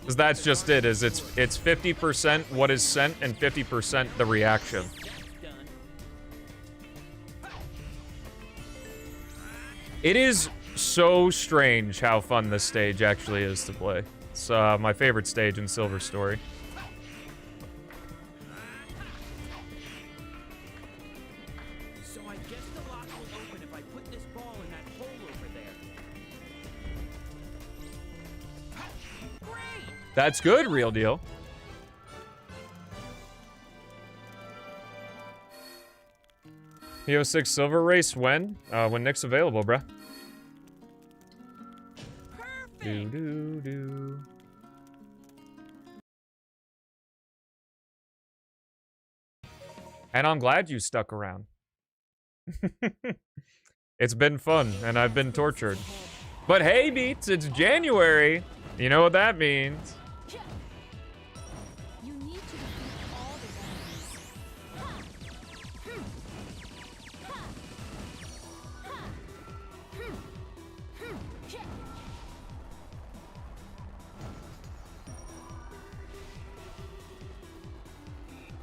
Because that's just it, is it's 50% what is sent and 50% the reaction. It is so strange how fun this stage actually is to play. It's my favorite stage in Silver Story. So I guess the lock will open if I put this ball in that hole over there. Great! That's good, real deal. P06 Silver Race when? When Nick's available, bruh. Do do do. And I'm glad you stuck around. It's been fun, and I've been tortured. But hey, Beats, it's January. You know what that means. You need to defeat all the enemies.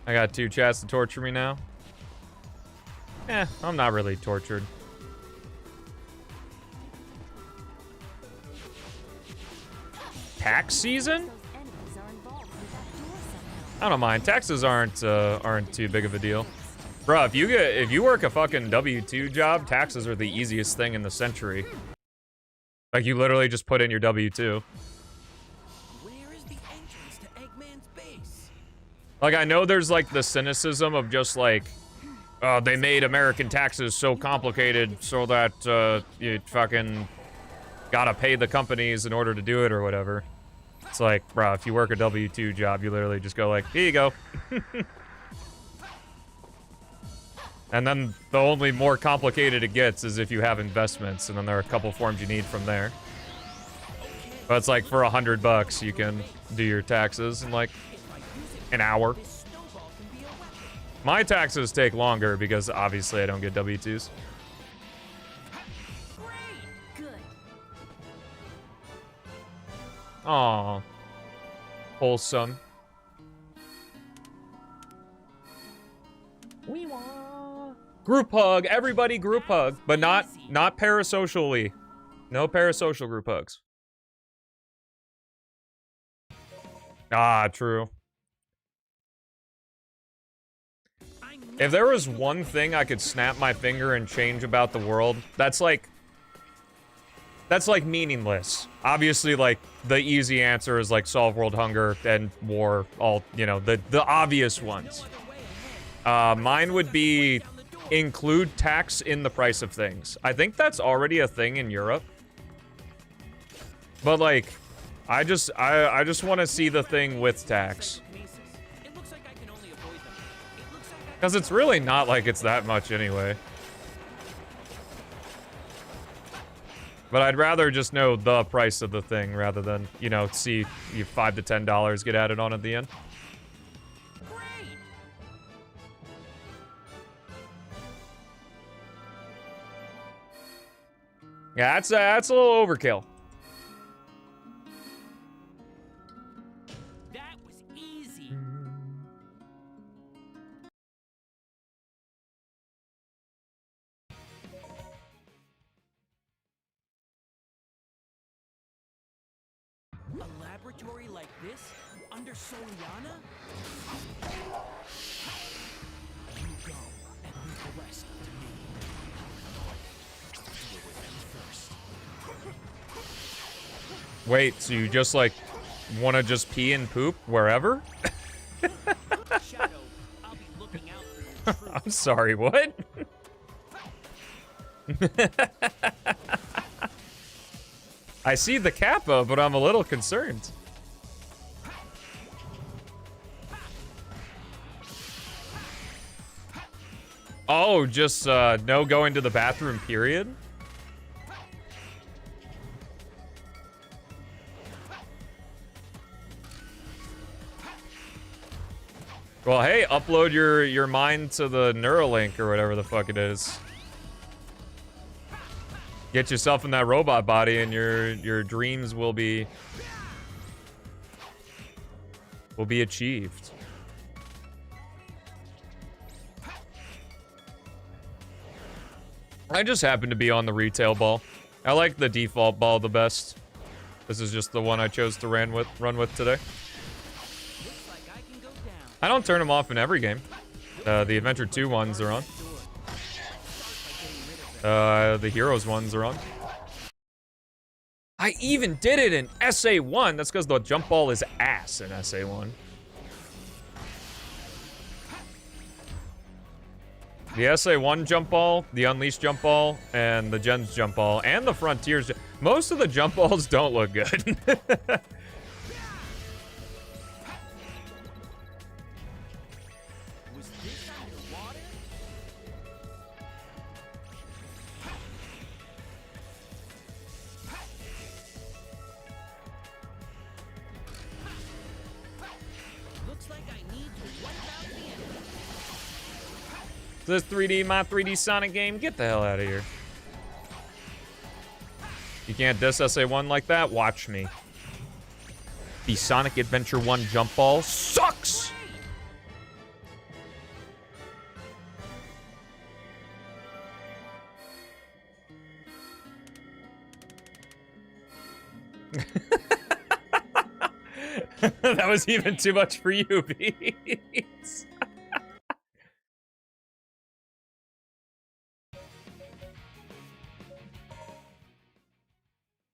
I got 2 chats to torture me now. I'm not really tortured. Tax season? Those enemies are involved with that door somehow. I don't mind. Taxes aren't too big of a deal. Bro, if you work a fucking W-2 job, taxes are the easiest thing in the century. Like, you literally just put in your W-2. Where is the entrance to Eggman's base? Like, I know there's, like, the cynicism of just, like, they made American taxes so complicated so that, you fucking gotta pay the companies in order to do it or whatever. It's like, bro, if you work a W-2 job, you literally just go like, here you go. And then the only more complicated it gets is if you have investments, and then there are a couple forms you need from there. But it's like for $100, you can do your taxes in like an hour. This snowball can be a weapon. My taxes take longer because obviously I don't get W-2s. Great! Good. Aww. Wholesome. Group hug, everybody group hug, but not parasocially. No parasocial group hugs. Ah, true. If there was one thing I could snap my finger and change about the world, that's like meaningless. Obviously, like, the easy answer is like solve world hunger and war, all, you know, the obvious ones. Mine would be include tax in the price of things. I think that's already a thing in Europe. But like, I just want to see the thing with tax. It looks like I can only avoid them. It looks like I Because it's really not like it's that much anyway. But I'd rather just know the price of the thing rather than, you know, see you $5 to $10 get added on at the end. Great! Yeah, that's a little overkill. That was easy. A laboratory like this under Soliana? You go and leave the rest to me. Deal with them first. Wait, so you just like want to just pee and poop wherever? Shadow, I'll be looking out for your I'm sorry, what? I see the kappa, but I'm a little concerned. Oh, just no going to the bathroom, period? Well, hey, upload your mind to the Neuralink or whatever the fuck it is. Get yourself in that robot body and your dreams will be achieved. I just happen to be on the retail ball. I like the default ball the best. This is just the one I chose to run with today. Looks like I can go down. I don't turn them off in every game. The Adventure 2 ones are on. The Heroes ones are on. I even did it in SA1. That's because the jump ball is ass in SA1. The SA1 jump ball, the Unleashed jump ball, and the Gens jump ball, and the Frontiers. Most of the jump balls don't look good. Was this underwater? Looks like I need to wipe out the enemy. This 3D, my 3D Sonic game, get the hell out of here. You can't diss SA1 like that? Watch me. The Sonic Adventure 1 jump ball sucks! That was even too much for you, Beats.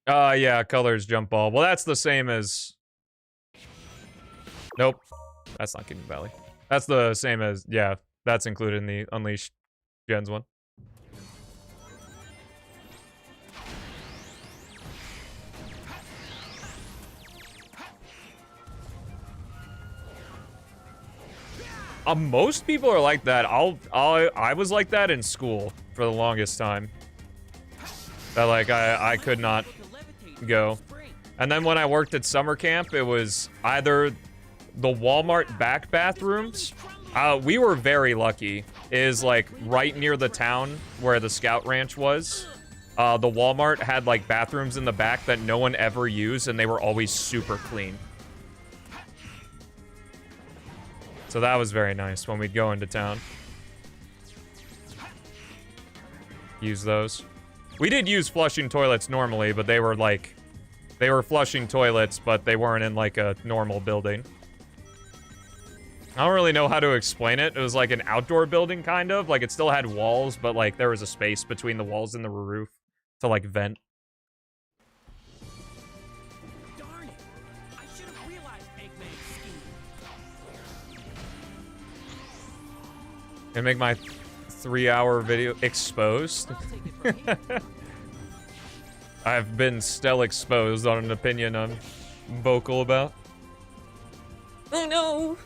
Yeah, colors jump ball. Well, that's the same as... Nope. That's not Kingdom Valley. That's the same as... Yeah, that's included in the Unleashed Gens one. Most people are like that. I was like that in school for the longest time. That, like, I could not go. And then when I worked at summer camp, it was either the Walmart back bathrooms. We were very lucky. It is, like, right near the town where the scout ranch was. The Walmart had, like, bathrooms in the back that no one ever used, and they were always super clean. So that was very nice when we'd go into town. Use those. We did use flushing toilets normally, but they were like... They were flushing toilets, but they weren't in like a normal building. I don't really know how to explain it. It was like an outdoor building, kind of. Like, it still had walls, but like there was a space between the walls and the roof to like vent. Darn it! I should have realized Eggman's scheme. And make my 3-hour video exposed. I'll take it from here. I've been still exposed on an opinion I'm vocal about. Oh no!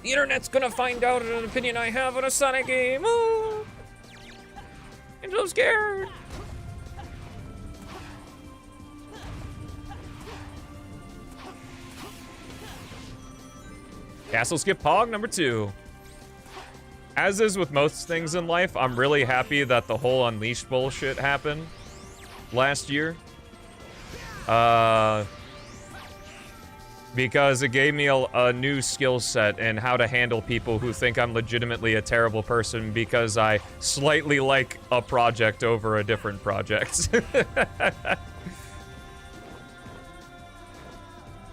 The internet's gonna find out an opinion I have on a Sonic game. Oh! I'm so scared. Castle skip Pog number 2. As is with most things in life, I'm really happy that the whole Unleashed bullshit happened last year. Because it gave me a new skill set in how to handle people who think I'm legitimately a terrible person because I slightly like a project over a different project.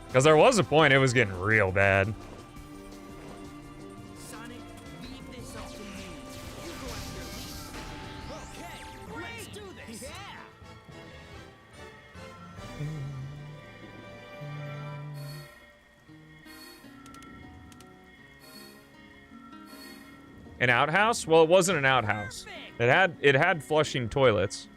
Because there was a point it was getting real bad. Sonic, leave this up to me. You go after Elise. Okay, let's do this. Yeah. An outhouse? Well, it wasn't an outhouse. It had flushing toilets.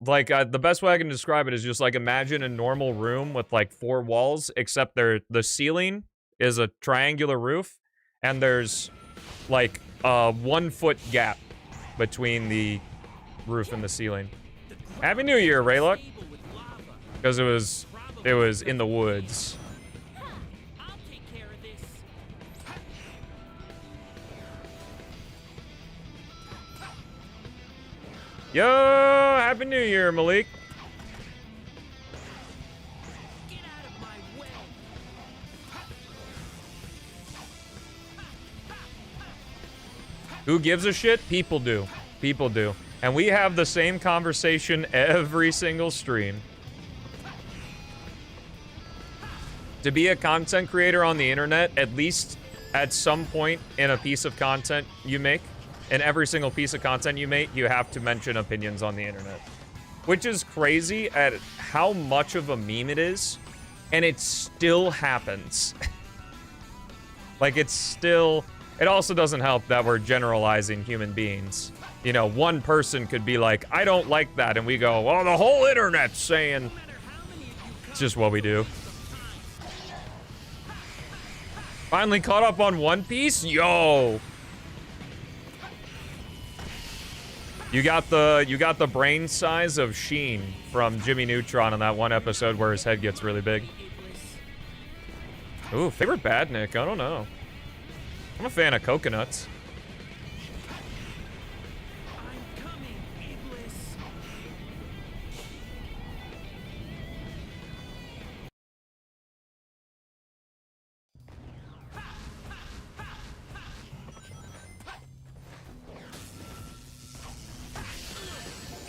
Like, the best way I can describe it is just, like, imagine a normal room with, like, 4 walls, except the ceiling is a triangular roof, and there's like a 1 foot gap between the roof and the ceiling. Happy New Year, Rayluck. Because it was in the woods. I'll take care of this. Yo, Happy New Year, Malik. Get out of my way. Who gives a shit? People do. People do. And we have the same conversation every single stream. To be a content creator on the internet, at least at some point in a piece of content you make, in every single piece of content you make, you have to mention opinions on the internet. Which is crazy at how much of a meme it is, and it still happens. Like, it's still... It also doesn't help that we're generalizing human beings. You know, one person could be like, I don't like that, and we go, well, the whole internet's saying... It's just what we do. Finally caught up on One Piece? Yo! You got the brain size of Sheen from Jimmy Neutron in that one episode where his head gets really big. Ooh, favorite badnik? I don't know. I'm a fan of coconuts. I'm coming, Iblis.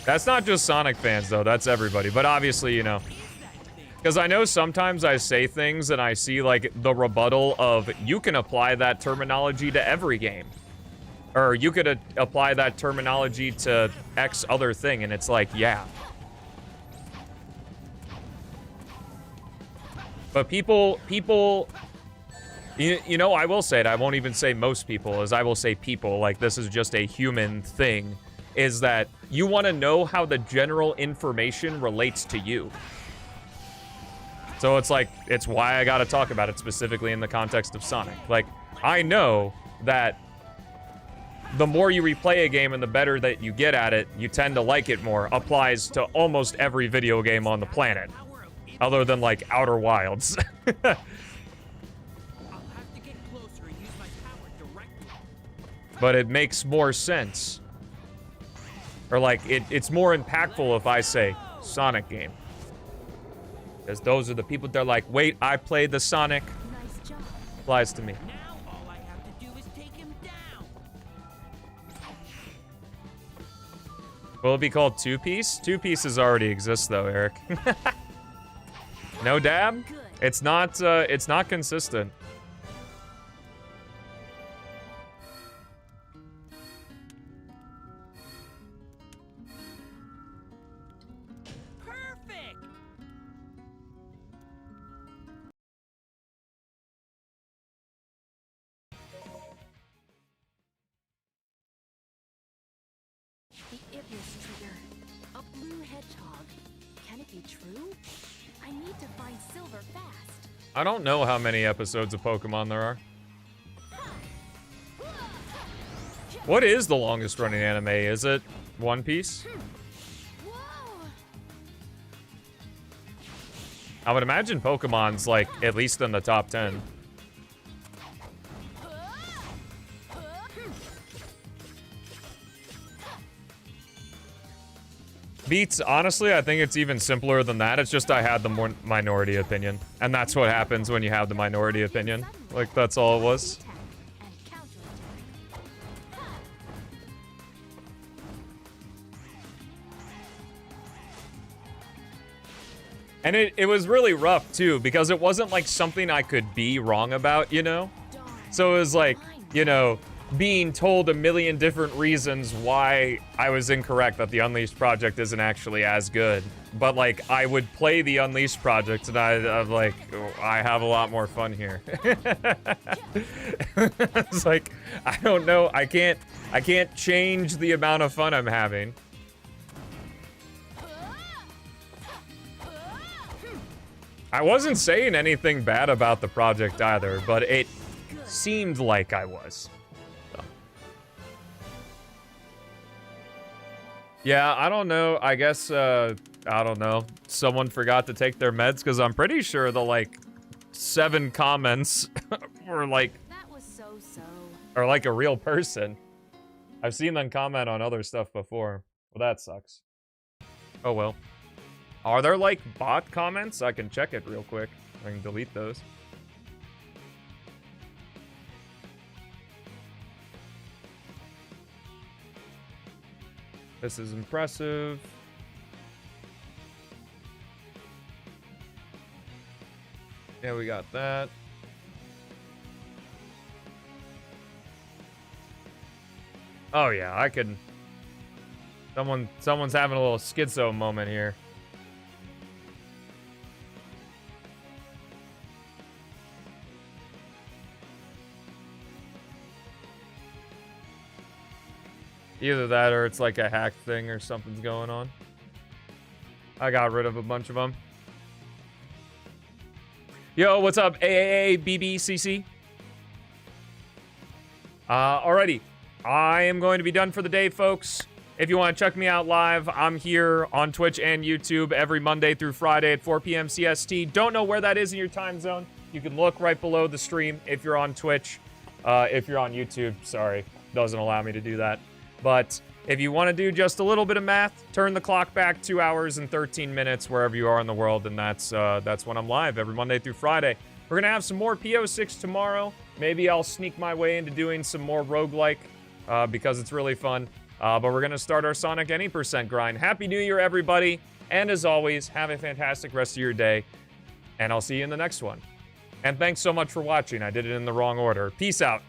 That's not just Sonic fans, though. That's everybody. But obviously, you know. Because I know sometimes I say things and I see, like, the rebuttal of, you can apply that terminology to every game. Or you could apply that terminology to X other thing, and it's like, yeah. But people, you know, I will say it. I won't even say most people, as I will say people. Like, this is just a human thing. Is that you want to know how the general information relates to you. So it's like, it's why I gotta talk about it specifically in the context of Sonic. Like, I know that the more you replay a game and the better that you get at it, you tend to like it more. Applies to almost every video game on the planet. Other than, like, Outer Wilds. I'll have to get closer and use my power directly. But it makes more sense. Or, like, it's more impactful if I say, Sonic game. Because those are the people that are like, wait, I played the Sonic. Nice job. Applies to me. Now all I have to do is take him down. Will it be called Two Piece? Two Pieces already exists, though, Eric. No dab? It's not consistent. Perfect. The Iblis trigger. A blue hedgehog. Can it be true? I need to find Silver fast. I don't know how many episodes of Pokemon there are. What is the longest running anime? Is it One Piece? Whoa! I would imagine Pokemon's, like, at least in the top 10. Beats, honestly, I think it's even simpler than that. It's just I had the more minority opinion. And that's what happens when you have the minority opinion. Like, that's all it was. Attack and counterattack. And it was really rough, too, because it wasn't, like, something I could be wrong about, you know? Darn. So it was like, you know, being told a million different reasons why I was incorrect that the Unleashed project isn't actually as good. But, like, I would play the Unleashed project and I'm like, oh, I have a lot more fun here. It's like, I don't know, I can't change the amount of fun I'm having. I wasn't saying anything bad about the project either, but it seemed like I was. Yeah, I don't know. I guess, I don't know. Someone forgot to take their meds, because I'm pretty sure the, like, 7 comments were, like, That was so-so. are like a real person. I've seen them comment on other stuff before. Well, that sucks. Oh, well. Are there, like, bot comments? I can check it real quick. I can delete those. This is impressive. Yeah, we got that. Oh yeah, I can. Someone's having a little schizo moment here. Either that or it's like a hack thing or something's going on. I got rid of a bunch of them. Yo, what's up, AAA BBCC? Alrighty. I am going to be done for the day, folks. If you want to check me out live, I'm here on Twitch and YouTube every Monday through Friday at 4 p.m. CST. Don't know where that is in your time zone. You can look right below the stream if you're on Twitch. If you're on YouTube, sorry, doesn't allow me to do that. But if you want to do just a little bit of math, turn the clock back 2 hours and 13 minutes wherever you are in the world, and that's when I'm live every Monday through Friday. We're gonna have some more P06 tomorrow. Maybe I'll sneak my way into doing some more roguelike because it's really fun. But we're gonna start our Sonic Any % grind. Happy New Year, everybody! And as always, have a fantastic rest of your day, and I'll see you in the next one. And thanks so much for watching. I did it in the wrong order. Peace out.